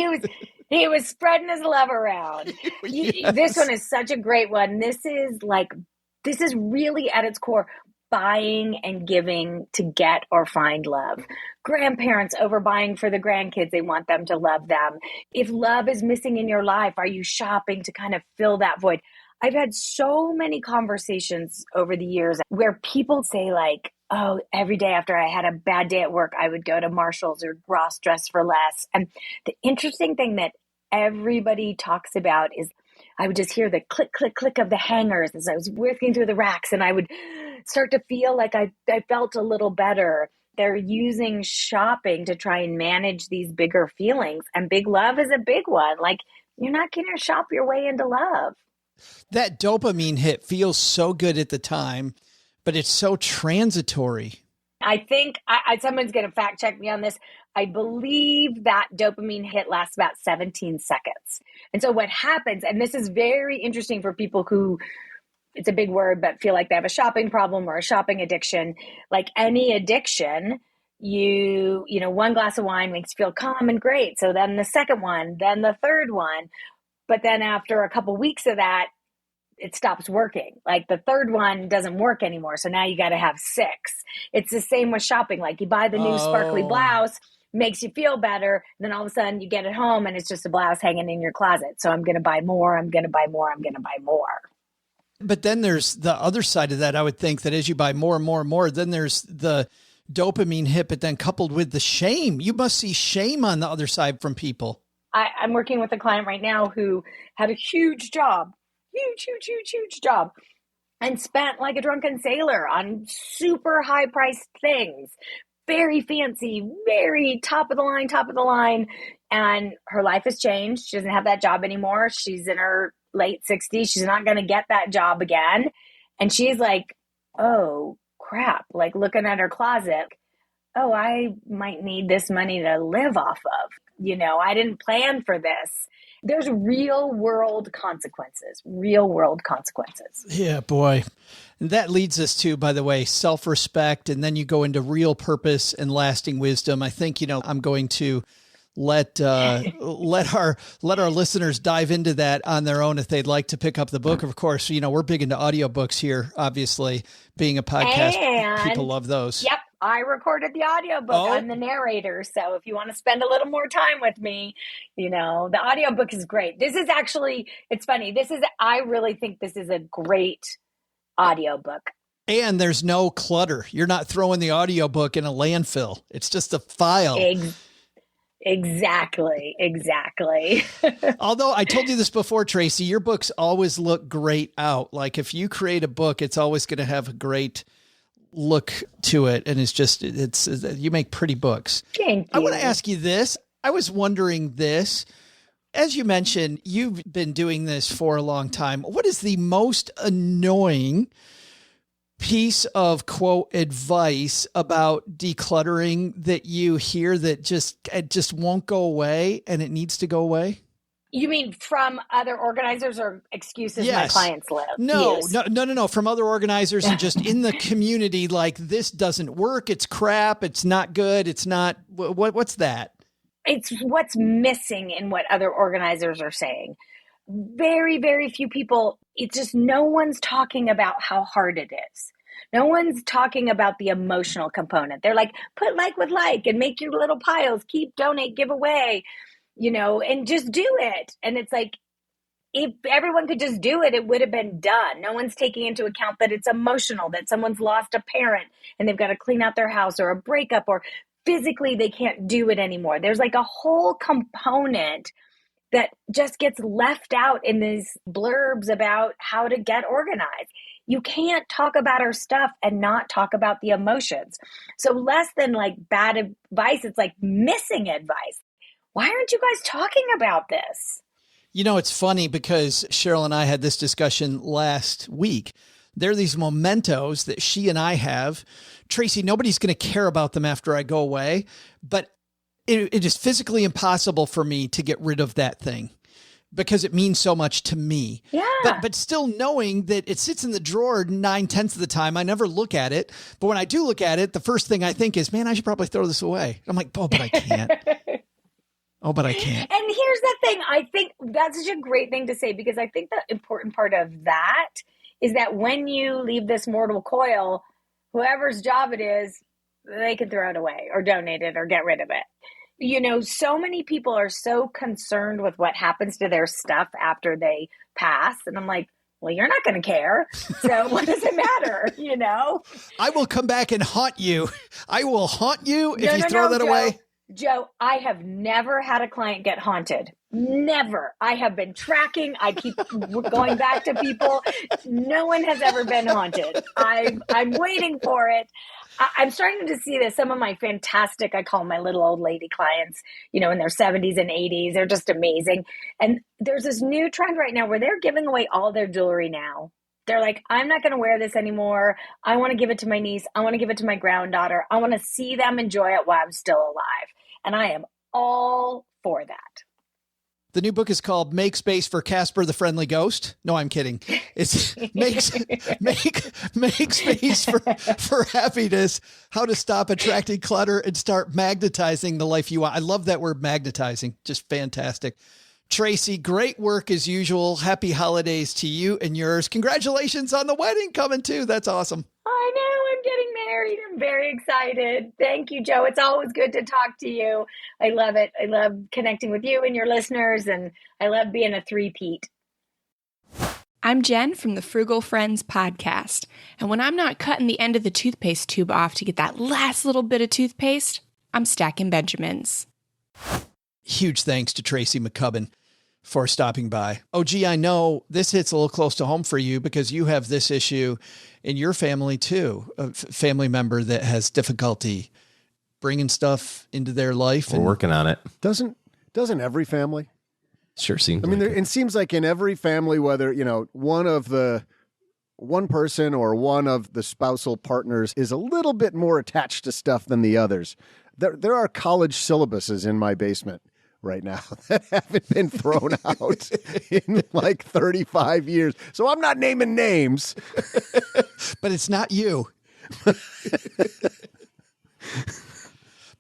He was spreading his love around. Yes. This one is such a great one. This is really at its core, buying and giving to get or find love. Grandparents overbuying for the grandkids. They want them to love them. If love is missing in your life, are you shopping to kind of fill that void? I've had so many conversations over the years where people say, like, oh, every day after I had a bad day at work, I would go to Marshall's or Ross Dress for Less. And the interesting thing that everybody talks about is I would just hear the click, click, click of the hangers as I was working through the racks, and I would start to feel like I felt a little better. They're using shopping to try and manage these bigger feelings. And big love is a big one. Like, you're not going to shop your way into love. That dopamine hit feels so good at the time, but it's so transitory. I think someone's going to fact check me on this. I believe that dopamine hit lasts about 17 seconds. And so what happens, and this is very interesting for people who, it's a big word, but feel like they have a shopping problem or a shopping addiction. Like any addiction, one glass of wine makes you feel calm and great. So then the second one, then the third one. But then after a couple weeks of that, it stops working. Like the third one doesn't work anymore. So now you got to have 6. It's the same with shopping. Like you buy the new sparkly blouse, makes you feel better. Then all of a sudden you get it home and it's just a blouse hanging in your closet. So I'm going to buy more. I'm going to buy more. I'm going to buy more. But then there's the other side of that. I would think that as you buy more and more and more, then there's the dopamine hit, but then coupled with the shame. You must see shame on the other side from people. I'm working with a client right now who had a huge job, huge job, and spent like a drunken sailor on super high priced things, very fancy, very top of the line. And her life has changed. She doesn't have that job anymore. She's in her late 60s. She's not going to get that job again. And she's like, oh crap, like looking at her closet. oh, I might need this money to live off of. I didn't plan for this. There's real world consequences. Yeah, boy. And that leads us to, by the way, self-respect. And then you go into real purpose and lasting wisdom. I think, I'm going to let our listeners dive into that on their own if they'd like to pick up the book. Of course, we're big into audiobooks here, obviously, being a podcast. And, people love those. Yep. I recorded the audiobook. Oh. I'm the narrator. So if you want to spend a little more time with me, the audiobook is great. It's funny. I really think this is a great audiobook. And there's no clutter. You're not throwing the audiobook in a landfill. It's just a file. Exactly. Although I told you this before, Tracy, your books always look great out. Like if you create a book, it's always going to have a great look to it. And you make pretty books. Thank you. I want to ask you this. I was wondering this. As you mentioned, you've been doing this for a long time. What is the most annoying piece of quote advice about decluttering that you hear that just won't go away and it needs to go away? You mean from other organizers or excuses Yes. my clients live? No. From other organizers and just in the community, like this doesn't work. It's crap. It's not good. It's not what's that? It's what's missing in what other organizers are saying. Very, very few people. It's just no one's talking about how hard it is. No one's talking about the emotional component. They're like, put like with like and make your little piles, keep, donate, give away, and just do it. And it's like, if everyone could just do it, it would have been done. No one's taking into account that it's emotional, that someone's lost a parent and they've got to clean out their house or a breakup or physically they can't do it anymore. There's like a whole component that just gets left out in these blurbs about how to get organized. You can't talk about our stuff and not talk about the emotions. So less than like bad advice, it's like missing advice. Why aren't you guys talking about this? It's funny because Cheryl and I had this discussion last week. There are these mementos that she and I have. Tracy, nobody's going to care about them after I go away, but it is physically impossible for me to get rid of that thing because it means so much to me. Yeah. But still knowing that it sits in the drawer 9/10 of the time, I never look at it. But when I do look at it, the first thing I think is, man, I should probably throw this away. I'm like, but I can't. But I can't. And here's the thing. I think that's such a great thing to say because I think the important part of that is that when you leave this mortal coil, whoever's job it is, they can throw it away or donate it or get rid of it. So many people are so concerned with what happens to their stuff after they pass. And I'm like, well, you're not going to care. So what does it matter? I will come back and haunt you. I will haunt you if you throw that away. Joe, I have never had a client get haunted. Never. I have been tracking. I keep going back to people. No one has ever been haunted. I'm waiting for it. I'm starting to see this. Some of my fantastic, I call my little old lady clients, in their 70s and 80s. They're just amazing. And there's this new trend right now where they're giving away all their jewelry now. They're like, I'm not going to wear this anymore. I want to give it to my niece. I want to give it to my granddaughter. I want to see them enjoy it while I'm still alive. And I am all for that. The new book is called Make Space for Casper the Friendly Ghost. No, I'm kidding. It's make space for happiness, how to stop attracting clutter and start magnetizing the life you want. I love that word, magnetizing. Just fantastic. Tracy, great work as usual. Happy holidays to you and yours. Congratulations on the wedding coming too. That's awesome. I know. I'm getting married. I'm very excited. Thank you, Joe. It's always good to talk to you. I love it. I love connecting with you and your listeners, and I love being a three-peat. I'm Jen from the Frugal Friends podcast, and when I'm not cutting the end of the toothpaste tube off to get that last little bit of toothpaste, I'm stacking Benjamins. Huge thanks to Tracy McCubbin for stopping by. Oh, gee, I know this hits a little close to home for you because you have this issue in your family too, a family member that has difficulty bringing stuff into their life. We're working on it. Doesn't every family? Sure seems. I mean, it seems like in every family, whether, one of the one person or one of the spousal partners is a little bit more attached to stuff than the others. There are college syllabuses in my basement right now that haven't been thrown out in like 35 years. So I'm not naming names. But it's not you.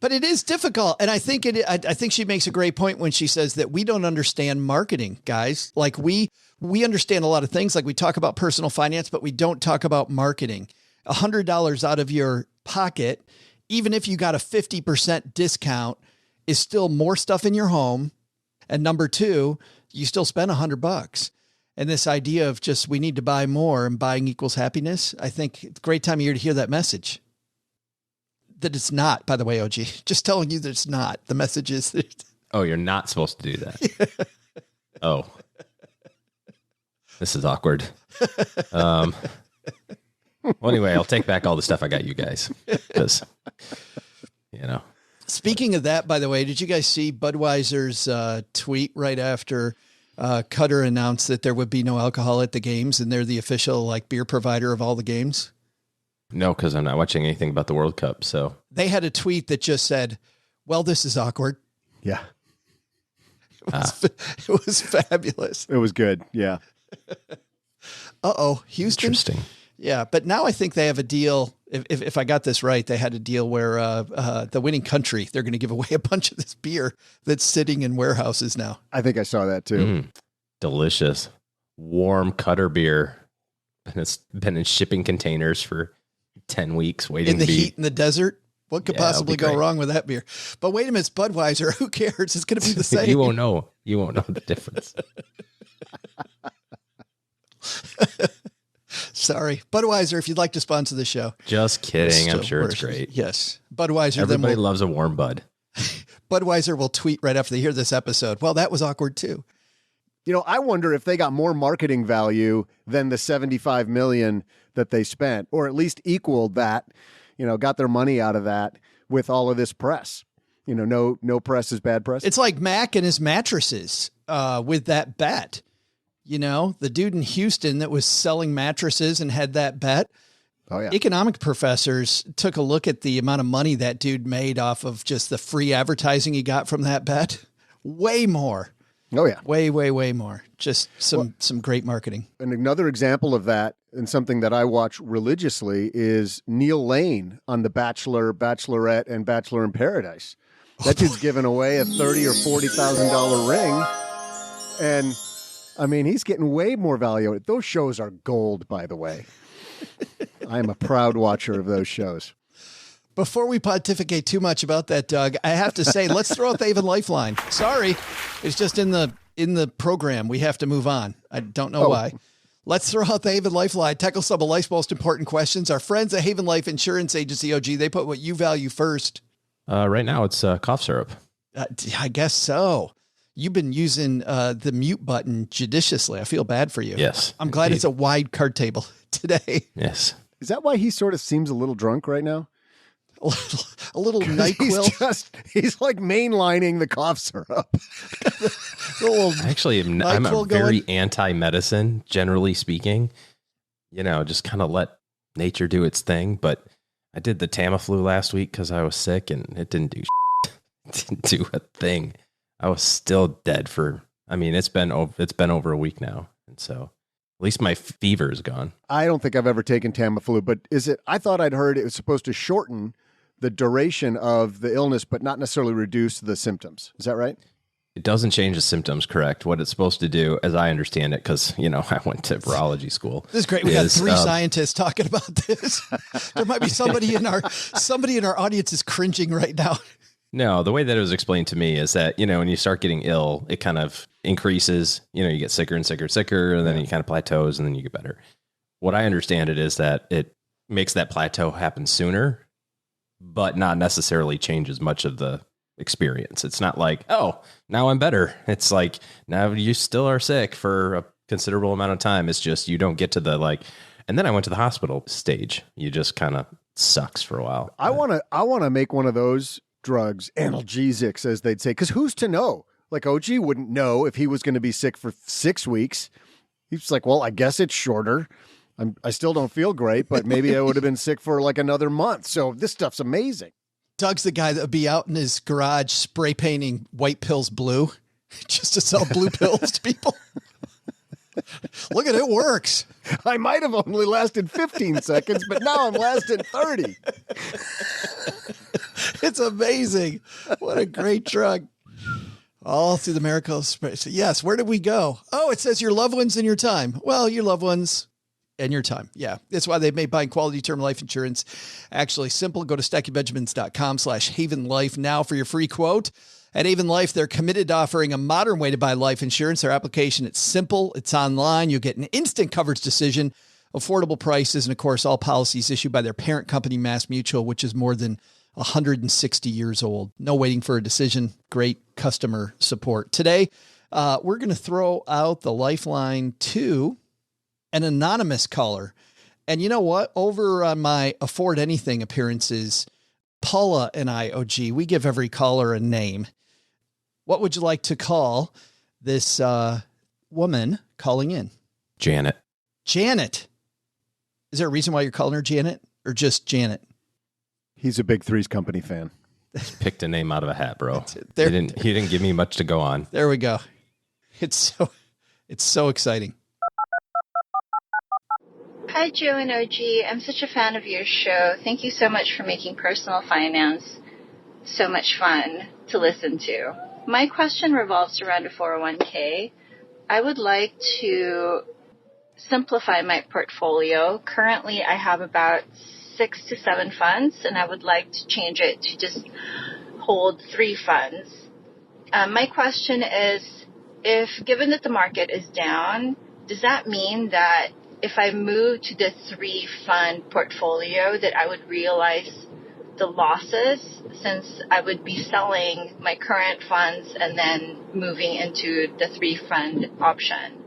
But it is difficult. And I think I think she makes a great point when she says that we don't understand marketing, guys. Like we understand a lot of things. Like we talk about personal finance, but we don't talk about marketing. $100 out of your pocket, even if you got a 50% discount, is still more stuff in your home. And number two, you still spend $100. And this idea of just, we need to buy more and buying equals happiness. I think it's a great time of year to hear that message. That it's not, by the way, OG, just telling you that it's not. The message is that. Oh, you're not supposed to do that. Oh, this is awkward. Well, anyway, I'll take back all the stuff I got you guys. Because, Speaking of that, by the way, did you guys see Budweiser's tweet right after Cutter announced that there would be no alcohol at the games and they're the official beer provider of all the games? No, because I'm not watching anything about the World Cup. So they had a tweet that just said, well, this is awkward. Yeah. It was fabulous. It was good. Yeah. Uh-oh. Houston. Interesting. Yeah. But now I think they have a deal. If I got this right, they had a deal where the winning country, they're going to give away a bunch of this beer that's sitting in warehouses now. I think I saw that too. Delicious. Warm Cutter beer. And it's been in shipping containers for 10 weeks waiting in the heat in the desert. What could possibly go wrong with that beer? But wait a minute, it's Budweiser. Who cares? It's going to be the same. You won't know. You won't know the difference. Sorry. Budweiser, if you'd like to sponsor the show. Just kidding. I'm sure it's great. Yes. Budweiser. Everybody loves a warm Bud. Budweiser will tweet right after they hear this episode. Well, that was awkward too. I wonder if they got more marketing value than the $75 million that they spent, or at least equaled that, got their money out of that with all of this press. No press is bad press. It's like Mac and his mattresses with that bet. The dude in Houston that was selling mattresses and had that bet. Oh, yeah. Economic professors took a look at the amount of money that dude made off of just the free advertising he got from that bet. Way more. Oh, yeah. Way, way, way more. Just some great marketing. And another example of that, and something that I watch religiously, is Neil Lane on The Bachelor, Bachelorette, and Bachelor in Paradise. That dude's giving away a $30,000 or $40,000 ring. And, I mean, he's getting way more value. Those shows are gold, by the way. I am a proud watcher of those shows. Before we pontificate too much about that, Doug, I have to say, let's throw out the Avon Lifeline. Sorry. It's just in the program. We have to move on. I don't know why. Let's throw out the Haven Lifeline, tackle some of life's most important questions. Our friends at Haven Life Insurance Agency, OG, they put what you value first. Right now it's cough syrup. I guess so. You've been using the mute button judiciously. I feel bad for you. Yes. I'm glad it's a wide card table today. Yes. Is that why he sort of seems a little drunk right now? A little NyQuil. He's like mainlining the cough syrup. Actually, I'm a very anti-medicine, generally speaking. Just kind of let nature do its thing. But I did the Tamiflu last week because I was sick, and it didn't do shit. It didn't do a thing. I was still dead it's been over a week now, and so at least my fever is gone. I don't think I've ever taken Tamiflu, but I thought I'd heard it was supposed to shorten the duration of the illness, but not necessarily reduce the symptoms. Is that right? It doesn't change the symptoms, correct? What it's supposed to do, as I understand it, because, I went to virology school. This is great. We got three scientists talking about this. There might be somebody in our audience is cringing right now. No, the way that it was explained to me is that, when you start getting ill, it kind of increases, you get sicker and sicker and sicker, and then you kind of plateaus, and then you get better. What I understand it is that it makes that plateau happen sooner, but not necessarily changes much of the experience. It's not like, oh, now I'm better. It's like, now you still are sick for a considerable amount of time. It's just, you don't get to the and then I went to the hospital stage. You just kind of sucks for a while. I want to make one of those drugs analgesics, as they'd say, because who's to know? Like OG wouldn't know if he was going to be sick for 6 weeks. He's like, well, I guess it's shorter. I still don't feel great, but maybe I would have been sick for like another month. So this stuff's amazing. Doug's the guy that would be out in his garage spray painting white pills blue just to sell blue pills to people. Look at it, works. I might have only lasted 15 seconds, but now I'm lasting 30. It's amazing. What a great drug. All through the miracle of space. Yes, where did we go? Oh, it says your loved ones and your time. Well, your loved ones and your time. Yeah, that's why they've made buying quality term life insurance actually simple. Go to stackingbenjamins.com/havenlife now for your free quote. At Haven Life, they're committed to offering a modern way to buy life insurance. Their application, it's simple. It's online. You get an instant coverage decision, affordable prices, and, of course, all policies issued by their parent company, Mass Mutual, which is more than 160 years old. No waiting for a decision. Great customer support. Today, we're going to throw out the lifeline to an anonymous caller. And you know what? Over on my Afford Anything appearances, Paula and I, OG, we give every caller a name. What would you like to call this woman calling in? Janet. Janet. Is there a reason why you're calling her Janet or just Janet? He's a big Three's Company fan. Just picked a name out of a hat, bro. He There- didn't give me much to go on. There we go. It's so exciting. Hi, Joe and OG. I'm such a fan of your show. Thank you so much for making personal finance so much fun to listen to. My question revolves around a 401k. I would like to simplify my portfolio. Currently, I have about 6 to 7 funds, and I would like to change it to just hold 3 funds. My question is, if given that the market is down, does that mean that if I move to the 3-fund portfolio that I would realize the losses, since I would be selling my current funds and then moving into the 3-fund option?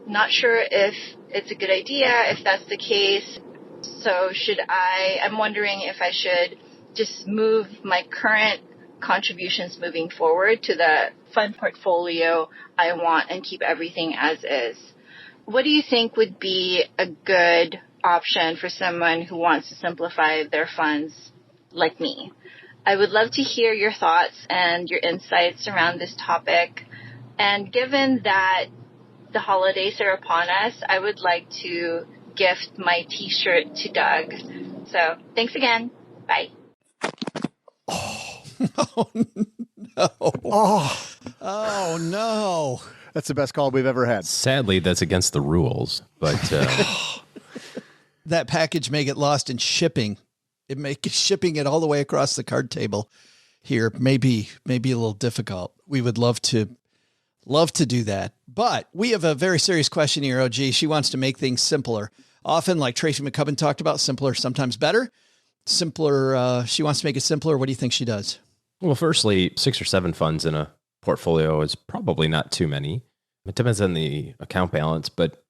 Not sure if it's a good idea, if that's the case. So I'm wondering if I should just move my current contributions moving forward to the fund portfolio I want and keep everything as is. What do you think would be a good option for someone who wants to simplify their funds like me? I would love to hear your thoughts and your insights around this topic. And given that the holidays are upon us, I would like to gift my t-shirt to Doug. So thanks again. Bye. Oh, no. Oh, no. That's the best call we've ever had. Sadly, that's against the rules, but That package may get lost in shipping. Shipping it all the way across the card table here may be a little difficult. We would love to do that. But we have a very serious question here, OG. She wants to make things simpler. Often, like Tracy McCubbin talked about, simpler, sometimes better. Simpler. She wants to make it simpler. What do you think she does? well, firstly, 6 or 7 funds in a portfolio is probably not too many. It depends on the account balance, but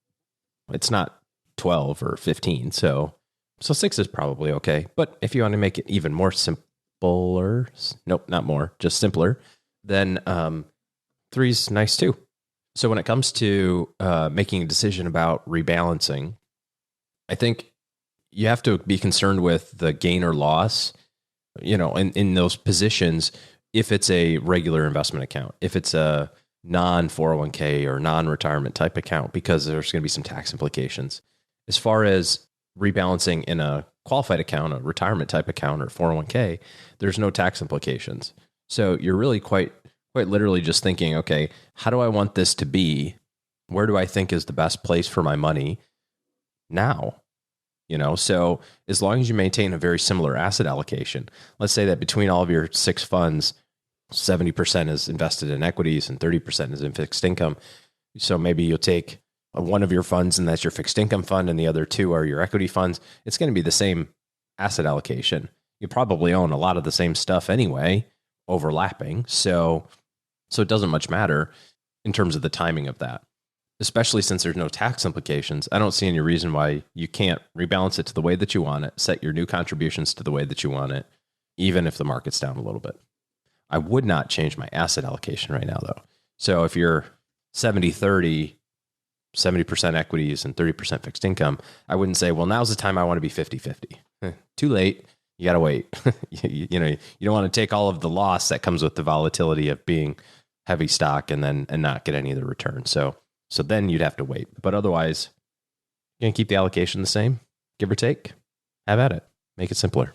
it's not 12 or 15. So 6 is probably okay. But if you want to make it even more simpler, nope, not more, just simpler, then 3 is nice too. So when it comes to making a decision about rebalancing, I think you have to be concerned with the gain or loss, in those positions, if it's a regular investment account, if it's a non-401k or non-retirement type account, because there's going to be some tax implications. As far as rebalancing in a qualified account, a retirement type account or 401k, there's no tax implications. So you're really quite literally just thinking, okay, how do I want this to be? Where do I think is the best place for my money now? So as long as you maintain a very similar asset allocation, let's say that between all of your 6 funds, 70% is invested in equities and 30% is in fixed income. So maybe you'll take one of your funds and that's your fixed income fund and the other 2 are your equity funds. It's going to be the same asset allocation. You probably own a lot of the same stuff anyway, overlapping. So it doesn't much matter in terms of the timing of that, especially since there's no tax implications. I don't see any reason why you can't rebalance it to the way that you want it, set your new contributions to the way that you want it, even if the market's down a little bit. I would not change my asset allocation right now, though. So if you're 70-30 70% equities and 30% fixed income, I wouldn't say, well, now's the time I want to be 50-50. Too late. You got to wait. you don't want to take all of the loss that comes with the volatility of being heavy stock and not get any of the return. So then you'd have to wait. But otherwise, you're going to keep the allocation the same, give or take. Have at it. Make it simpler.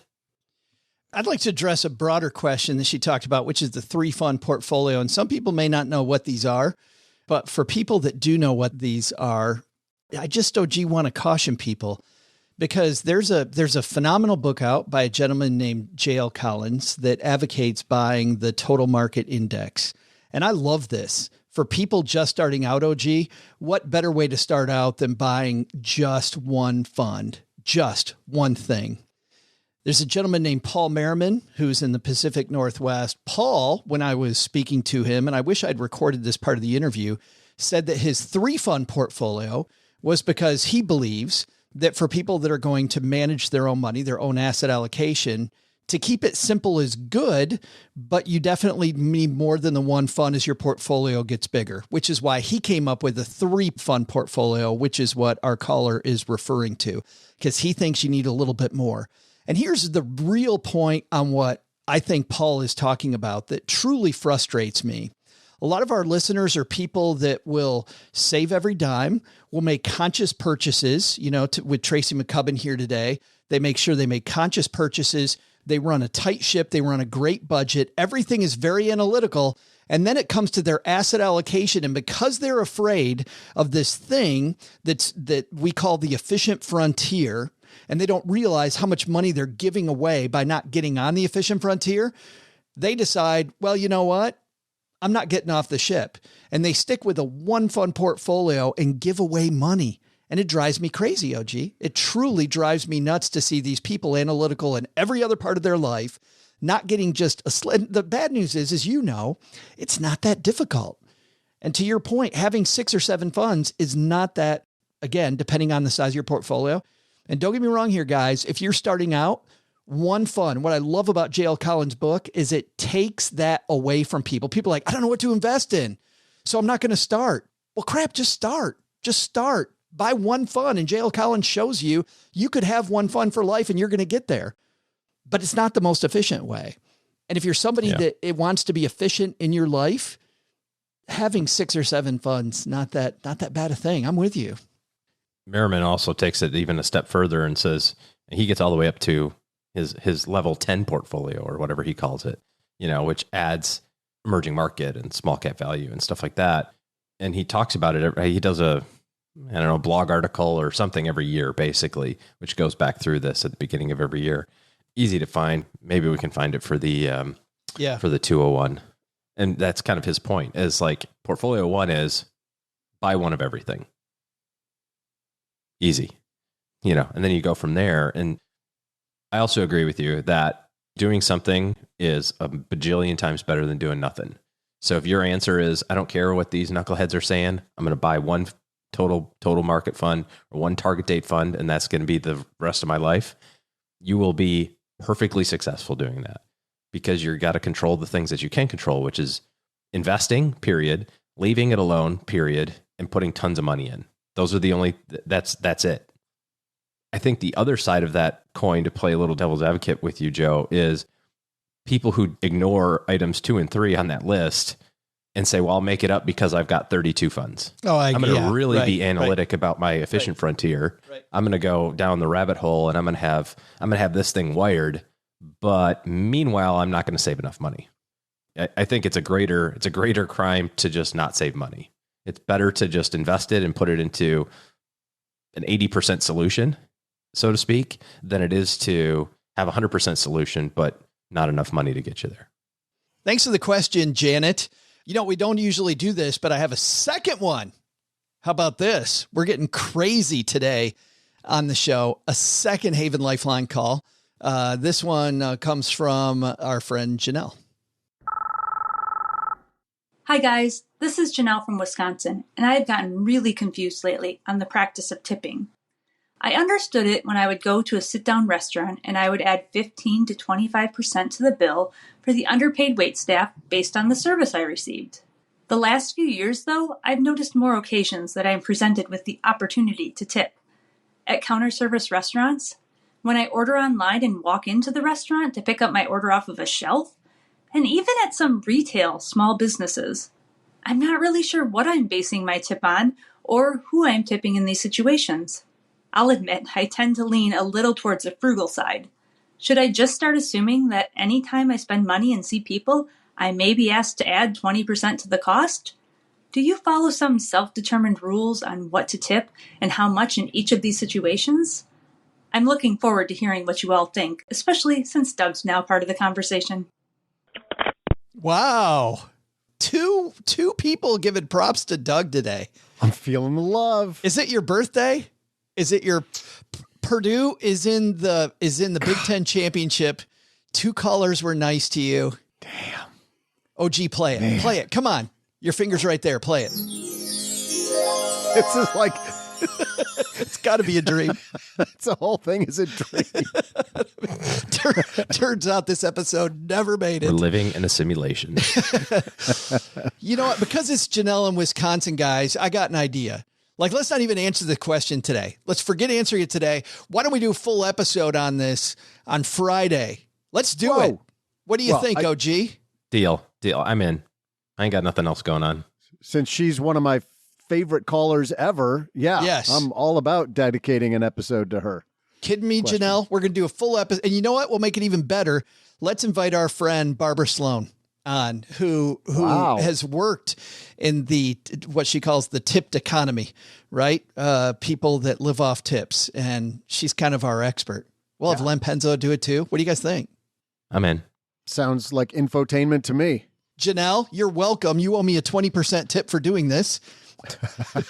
I'd like to address a broader question that she talked about, which is the 3-fund portfolio. And some people may not know what these are, but for people that do know what these are, I just, want to caution people, because there's a phenomenal book out by a gentleman named J.L. Collins that advocates buying the total market index. And I love this. For people just starting out, OG, what better way to start out than buying just one fund, just one thing? There's a gentleman named Paul Merriman who's in the Pacific Northwest. Paul, when I was speaking to him, and I wish I'd recorded this part of the interview, said that his 3-fund portfolio was because he believes that for people that are going to manage their own money, their own asset allocation, to keep it simple is good, but you definitely need more than the one fund as your portfolio gets bigger, which is why he came up with a 3-fund portfolio, which is what our caller is referring to, because he thinks you need a little bit more. And here's the real point on what I think Paul is talking about that truly frustrates me. A lot of our listeners are people that will save every dime, will make conscious purchases, with Tracy McCubbin here today. They make sure they make conscious purchases. They run a tight ship. They run a great budget. Everything is very analytical. And then it comes to their asset allocation. And because they're afraid of this thing that we call the efficient frontier, and they don't realize how much money they're giving away by not getting on the efficient frontier, they decide, well, you know what? I'm not getting off the ship. And they stick with a 1-fund portfolio and give away money. And it drives me crazy, OG. It truly drives me nuts to see these people analytical in every other part of their life, not getting just a sled. The bad news is, as you know, it's not that difficult. And to your point, having 6 or 7 funds is not that, again, depending on the size of your portfolio. And don't get me wrong here, guys. If you're starting out, one fund, what I love about J.L. Collins' book is it takes that away from people. People are like, I don't know what to invest in, so I'm not going to start. Well, crap, just start. Just start. Buy one fund. And J.L. Collins shows you could have one fund for life and you're going to get there. But it's not the most efficient way. And if you're somebody that it wants to be efficient in your life, having 6 or 7 funds, not that bad a thing. I'm with you. Merriman also takes it even a step further and says, he gets all the way up to his level 10 portfolio or whatever he calls it, which adds emerging market and small cap value and stuff like that. And he talks about it. He does a blog article or something every year, basically, which goes back through this at the beginning of every year. Easy to find. Maybe we can find it for the, for the 201. And that's kind of his point, is like portfolio 1 is buy one of everything. Easy, and then you go from there. And I also agree with you that doing something is a bajillion times better than doing nothing. So if your answer is, I don't care what these knuckleheads are saying, I'm going to buy one total market fund or one target date fund, and that's going to be the rest of my life, you will be perfectly successful doing that, because you've got to control the things that you can control, which is investing, period, leaving it alone, period, and putting tons of money in. Those are the only, that's it. I think the other side of that coin, to play a little devil's advocate with you, Joe, is people who ignore items 2 and 3 on that list and say, well, I'll make it up because I've got 32 funds. I'm going to really be analytic about my efficient frontier. I'm going to go down the rabbit hole and I'm going to have this thing wired. But meanwhile, I'm not going to save enough money. I think it's a greater crime to just not save money. It's better to just invest it and put it into an 80% solution, so to speak, than it is to have a 100% solution, but not enough money to get you there. Thanks for the question, Janet. We don't usually do this, but I have a second one. How about this? We're getting crazy today on the show. A second Haven Lifeline call. This one comes from our friend Janelle. Hi guys, this is Janelle from Wisconsin, and I have gotten really confused lately on the practice of tipping. I understood it when I would go to a sit-down restaurant and I would add 15 to 25% to the bill for the underpaid waitstaff based on the service I received. The last few years, though, I've noticed more occasions that I am presented with the opportunity to tip. At counter service restaurants, when I order online and walk into the restaurant to pick up my order off of a shelf, and even at some retail small businesses. I'm not really sure what I'm basing my tip on or who I'm tipping in these situations. I'll admit I tend to lean a little towards the frugal side. Should I just start assuming that any time I spend money and see people, I may be asked to add 20% to the cost? Do you follow some self-determined rules on what to tip and how much in each of these situations? I'm looking forward to hearing what you all think, especially since Doug's now part of the conversation. Wow. Two people giving props to Doug today. I'm feeling the love. Is it your birthday? Is it your Purdue is in the Big Ten championship? 2 callers were nice to you. Damn. OG, play it. Man. Play it. Come on. Your finger's right there. Play it. It's just like it's got to be a dream. The whole thing is a dream. Turns out this episode never made it. We're living in a simulation. You know what? Because it's Janelle in Wisconsin, guys, I got an idea. Like, let's not even answer the question today. Let's forget answering it today. Why don't we do a full episode on this on Friday? Let's do it. What do you think, OG? Deal. I'm in. I ain't got nothing else going on. Since she's one of my favorite callers ever, yes, I'm all about dedicating an episode to her. Kidding me, Janelle? We're going to do a full episode. And you know what? We'll make it even better. Let's invite our friend Barbara Sloan on, who has worked in what she calls the tipped economy, right? People that live off tips. And she's kind of our expert. We'll have Len Penzo do it too. What do you guys think? I'm in. Sounds like infotainment to me. Janelle, you're welcome. You owe me a 20% tip for doing this. Of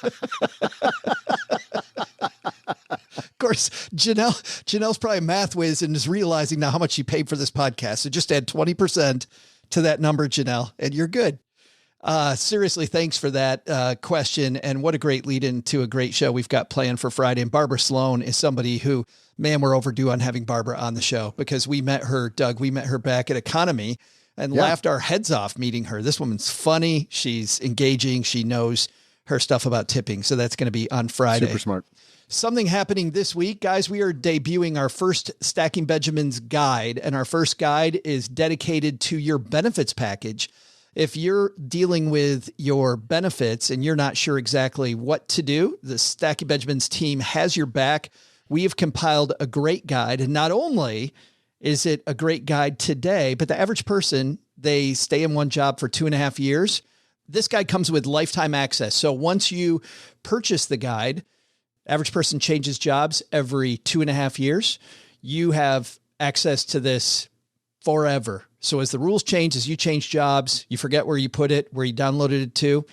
course, Janelle's probably a math whiz and is realizing now how much she paid for this podcast. So just add 20% to that number, Janelle, and you're good. Seriously, thanks for that question. And what a great lead into a great show we've got planned for Friday. And Barbara Sloan is somebody who, man, we're overdue on having Barbara on the show because we met her, Doug, back at Economy and laughed our heads off meeting her. This woman's funny. She's engaging. She knows her stuff about tipping. So that's going to be on Friday. Super smart. Something happening this week, guys. We are debuting our first Stacking Benjamins guide, and our first guide is dedicated to your benefits package. If you're dealing with your benefits and you're not sure exactly what to do, the Stacking Benjamins team has your back. We have compiled a great guide, and not only is it a great guide today, but the average person, they stay in one job for 2.5 years. This guide comes with lifetime access. So once you purchase the guide, average person changes jobs every 2.5 years. You have access to this forever. So as the rules change, as you change jobs, you forget where you put it, where you downloaded it to,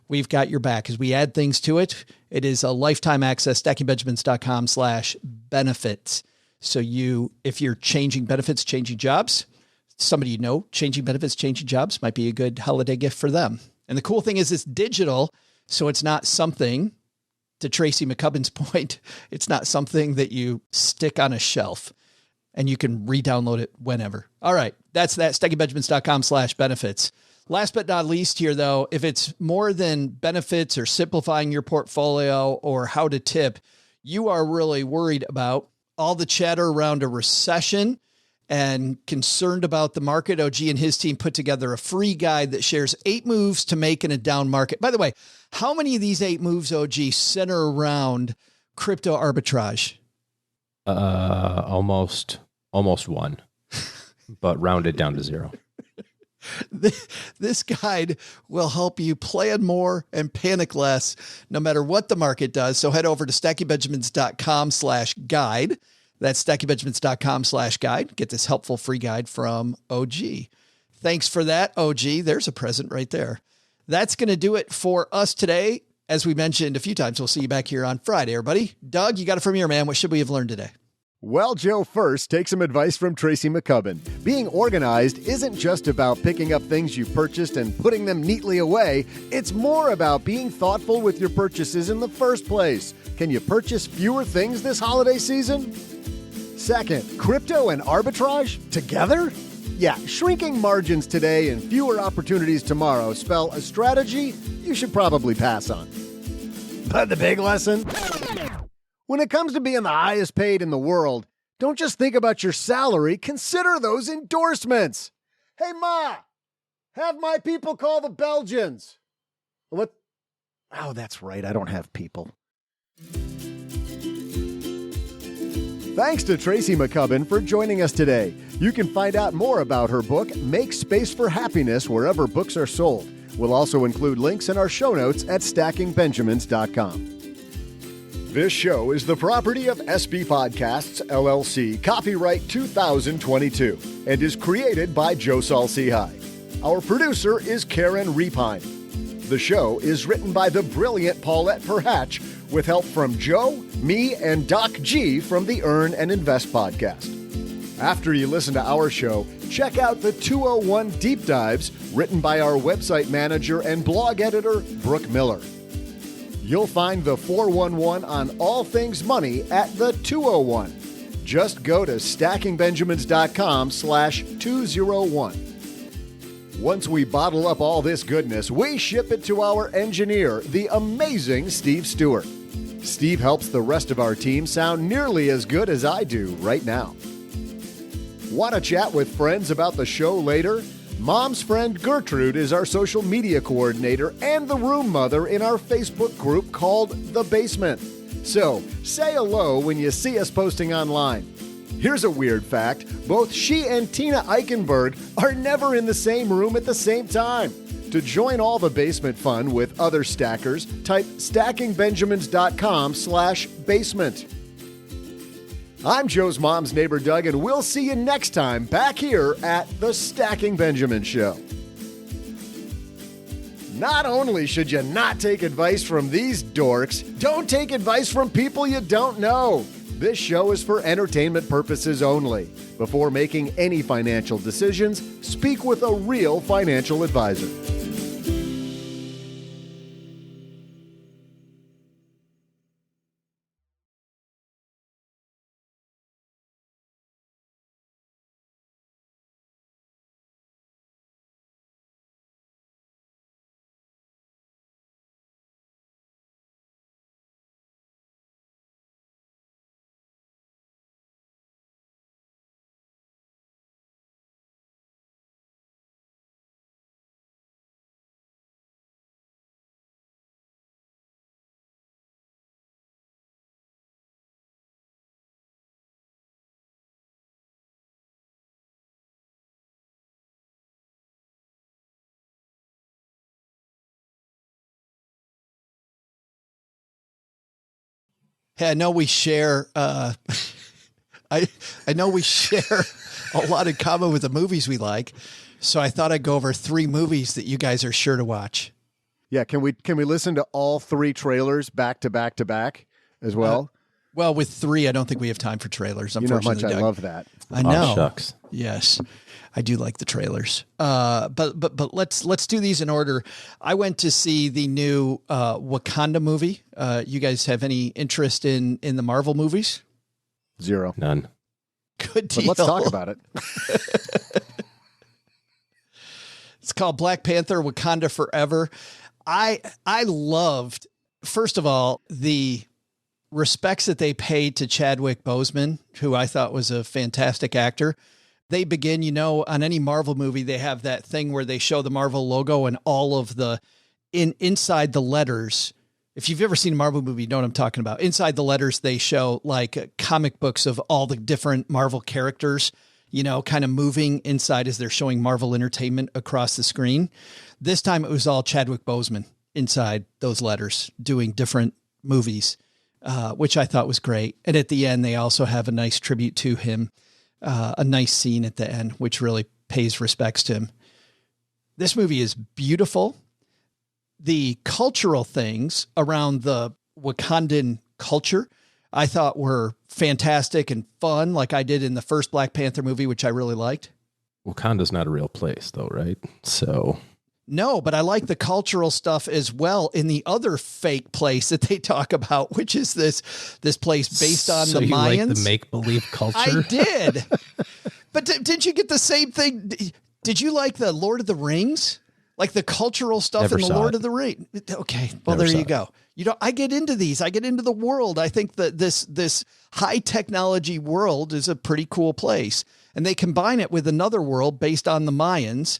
we've got your back. As we add things to it, it is a lifetime access, stackingbenjamins.com/benefits. So if you're changing benefits, changing jobs, somebody you know, changing benefits, changing jobs might be a good holiday gift for them. And the cool thing is it's digital. So it's not something, to Tracy McCubbin's point, it's not something that you stick on a shelf and you can re-download it whenever. All right. That's that, stackingbenjamins.com/benefits. Last but not least here, though, if it's more than benefits or simplifying your portfolio or how to tip, you are really worried about all the chatter around a recession and concerned about the market. OG and his team put together a free guide that shares 8 moves to make in a down market. By the way, how many of these 8 moves, OG, center around crypto arbitrage? Almost 1, but rounded down to 0. This guide will help you plan more and panic less, no matter what the market does. So head over to stackingbenjamins.com/guide. That's stackingbenjamins.com/guide. Get this helpful free guide from OG. Thanks for that, OG. There's a present right there. That's going to do it for us today. As we mentioned a few times, we'll see you back here on Friday, everybody. Doug, you got it from your man. What should we have learned today? Well, Joe, first, take some advice from Tracy McCubbin. Being organized isn't just about picking up things you purchased and putting them neatly away. It's more about being thoughtful with your purchases in the first place. Can you purchase fewer things this holiday season? Second, crypto and arbitrage together? Yeah, shrinking margins today and fewer opportunities tomorrow spell a strategy you should probably pass on. But the big lesson? When it comes to being the highest paid in the world, don't just think about your salary, consider those endorsements. Hey, Ma, have my people call the Belgians. What? Oh, that's right, I don't have people. Thanks to Tracy McCubbin for joining us today. You can find out more about her book, Make Space for Happiness, wherever books are sold. We'll also include links in our show notes at stackingbenjamins.com. This show is the property of SB Podcasts, LLC, copyright 2022, and is created by Joe Saul-Sehy. Our producer is Karen Repine. The show is written by the brilliant Paulette Perhatch, with help from Joe, me, and Doc G from the Earn and Invest podcast. After you listen to our show, check out the 201 Deep Dives, written by our website manager and blog editor, Brooke Miller. You'll find the 411 on all things money at the 201. Just go to stackingbenjamins.com/201. Once we bottle up all this goodness, we ship it to our engineer, the amazing Steve Stewart. Steve helps the rest of our team sound nearly as good as I do right now. Want to chat with friends about the show later? Mom's friend Gertrude is our social media coordinator and the room mother in our Facebook group called The Basement. So, say hello when you see us posting online. Here's a weird fact. Both she and Tina Eichenberg are never in the same room at the same time. To join all the basement fun with other stackers, type stackingbenjamins.com/basement. I'm Joe's mom's neighbor, Doug, and we'll see you next time back here at the Stacking Benjamin Show. Not only should you not take advice from these dorks, don't take advice from people you don't know. This show is for entertainment purposes only. Before making any financial decisions, speak with a real financial advisor. Hey, I know we share. I know we share a lot in common with the movies we like, so I thought I'd go over 3 movies that you guys are sure to watch. Yeah, can we listen to all 3 trailers back to back to back as well? Well, with 3, I don't think we have time for trailers. You know how Unfortunately, much Doug. I love that. I know. Oh, shucks. Yes, I do like the trailers. But let's do these in order. I went to see the new Wakanda movie. You guys have any interest in the Marvel movies? Zero. None. Good deal. But let's talk about it. It's called Black Panther: Wakanda Forever. I loved, first of all, the respects that they paid to Chadwick Boseman, who I thought was a fantastic actor. They begin, on any Marvel movie, they have that thing where they show the Marvel logo and all of the inside the letters. If you've ever seen a Marvel movie, you know what I'm talking about. Inside the letters, they show like comic books of all the different Marvel characters, kind of moving inside as they're showing Marvel Entertainment across the screen. This time it was all Chadwick Boseman inside those letters doing different movies, which I thought was great. And at the end, they also have a nice tribute to him. A nice scene at the end, which really pays respects to him. This movie is beautiful. The cultural things around the Wakandan culture, I thought were fantastic and fun, like I did in the first Black Panther movie, which I really liked. Wakanda's not a real place, though, right? So... No, but I like the cultural stuff as well in the other fake place that they talk about, which is this place based on the Mayans. Like the make-believe culture? I did. But did you get the same thing? Did you like the Lord of the Rings? Like the cultural stuff Never in the saw Lord it. of the Rings? Okay, well, Never there saw you it. go. You know, I get into these. I get into the world. I think that this high technology world is a pretty cool place. And they combine it with another world based on the Mayans.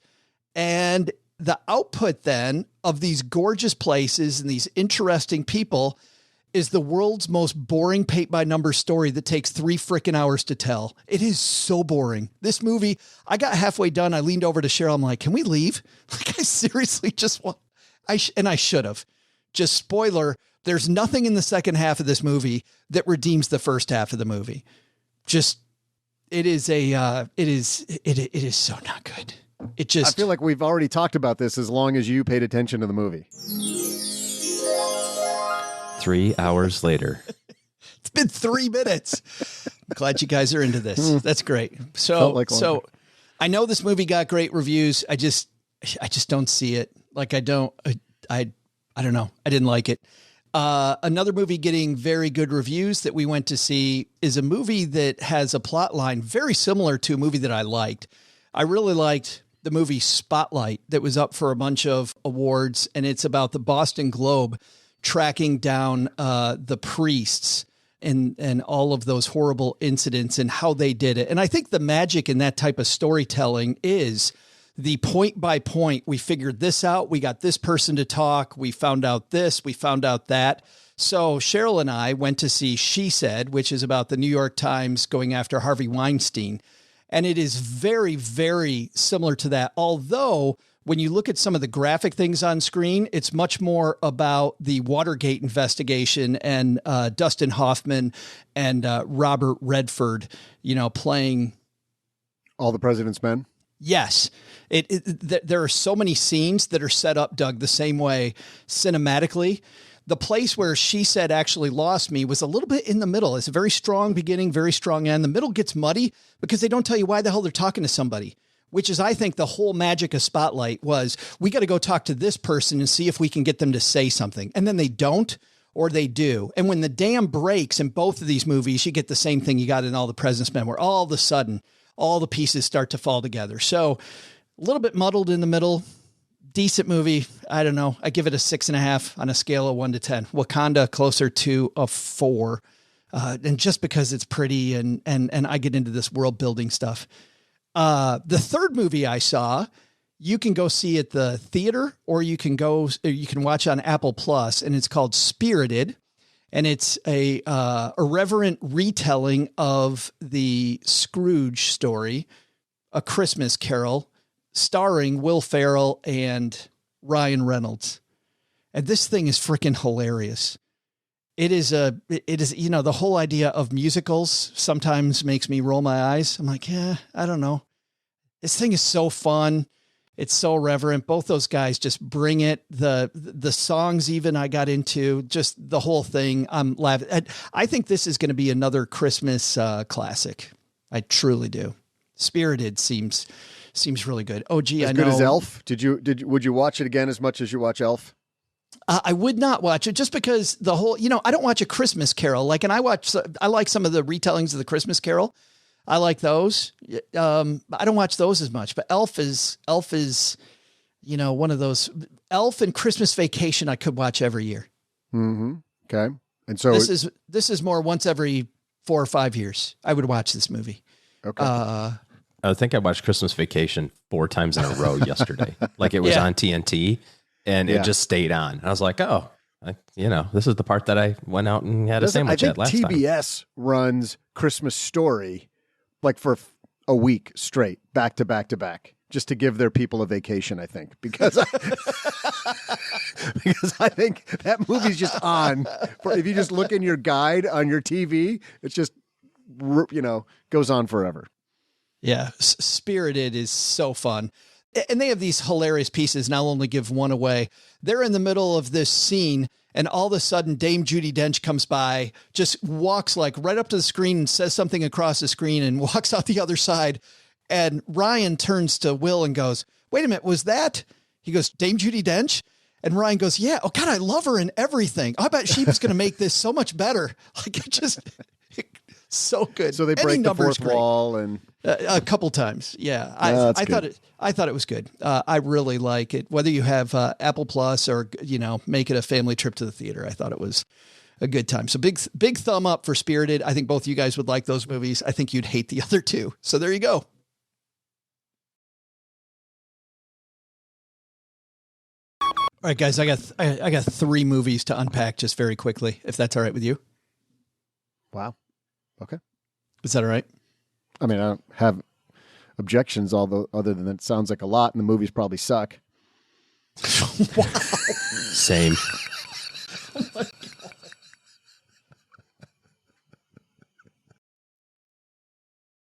And the output then of these gorgeous places and these interesting people is the world's most boring paint-by-number story that takes 3 freaking hours to tell. It is so boring. This movie, I got halfway done. I leaned over to Cheryl. I'm like, can we leave? Like, I seriously just want... I should have. Just spoiler, there's nothing in the second half of this movie that redeems the first half of the movie. Just, it is so not good. It just... I feel like we've already talked about this as long as you paid attention to the movie. 3 hours later. It's been 3 minutes. I'm glad you guys are into this. That's great. Felt like longer. So I know this movie got great reviews. I just don't see it. Like I don't know. I didn't like it. Another movie getting very good reviews that we went to see is a movie that has a plot line very similar to a movie that I liked. I really liked the movie Spotlight that was up for a bunch of awards, and it's about the Boston Globe tracking down the priests and all of those horrible incidents and how they did it. And I think the magic in that type of storytelling is the point by point. We figured this out. We got this person to talk. We found out this. We found out that. So Cheryl and I went to see She Said, which is about the New York Times going after Harvey Weinstein. And it is very, very similar to that. Although when you look at some of the graphic things on screen, it's much more about the Watergate investigation and Dustin Hoffman and Robert Redford, playing All the President's Men. Yes. There are so many scenes that are set up, Doug, the same way cinematically. The place where She Said actually lost me was a little bit in the middle. It's a very strong beginning, very strong end. The middle gets muddy because they don't tell you why the hell they're talking to somebody, which is, I think, the whole magic of Spotlight was we got to go talk to this person and see if we can get them to say something. And then they don't, or they do. And when the dam breaks in both of these movies, you get the same thing you got in All the President's Men, where all of a sudden all the pieces start to fall together. So a little bit muddled in the middle. Decent movie. I don't know. I give it a 6.5 on a scale of 1 to 10. Wakanda closer to a 4. And just because it's pretty and I get into this world building stuff. The third movie I saw, you can go see at the theater, or you can watch on Apple Plus, and it's called Spirited. And it's a irreverent retelling of the Scrooge story, A Christmas Carol, starring Will Ferrell and Ryan Reynolds. And this thing is freaking hilarious. It is, the whole idea of musicals sometimes makes me roll my eyes. I'm like, yeah, I don't know. This thing is so fun. It's so reverent. Both those guys just bring it. The songs even I got into, just the whole thing. I'm laughing. I think this is going to be another Christmas classic. I truly do. Spirited seems really good. Oh, gee, as good as Elf. Would you watch it again as much as you watch Elf? I would not watch it just because the whole, I don't watch A Christmas Carol. I like some of the retellings of the Christmas Carol. I like those. I don't watch those as much, but Elf is, one of those. Elf and Christmas Vacation I could watch every year. Mm-hmm. Okay. And so this is more once every 4 or 5 years. I would watch this movie. Okay. I think I watched Christmas Vacation 4 times in a row yesterday. Like it was on TNT and it just stayed on. I was like, oh, this is the part that I went out and had a sandwich at last time. TBS runs Christmas Story like for a week straight, back to back to back, just to give their people a vacation, I think, because I think that movie's just on. If you just look in your guide on your TV, it's just, goes on forever. Yeah. Spirited is so fun. And they have these hilarious pieces, and I'll only give one away. They're in the middle of this scene, and all of a sudden Dame Judi Dench comes by, just walks like right up to the screen and says something across the screen and walks out the other side. And Ryan turns to Will and goes, wait a minute, was that? He goes, Dame Judi Dench? And Ryan goes, yeah. Oh God, I love her in everything. I bet she was going to make this so much better. Like So good. So they Any break the number is fourth great. wall and a couple times. Yeah. that's I good. thought it was good. I really like it. Whether you have Apple Plus or, make it a family trip to the theater. I thought it was a good time. So big thumb up for Spirited. I think both of you guys would like those movies. I think you'd hate the other two. So there you go. All right, guys, I got 3 movies to unpack just very quickly, if that's all right with you. Wow. Okay. Is that all right? I mean, I don't have objections, although other than it sounds like a lot, and the movies probably suck. Same.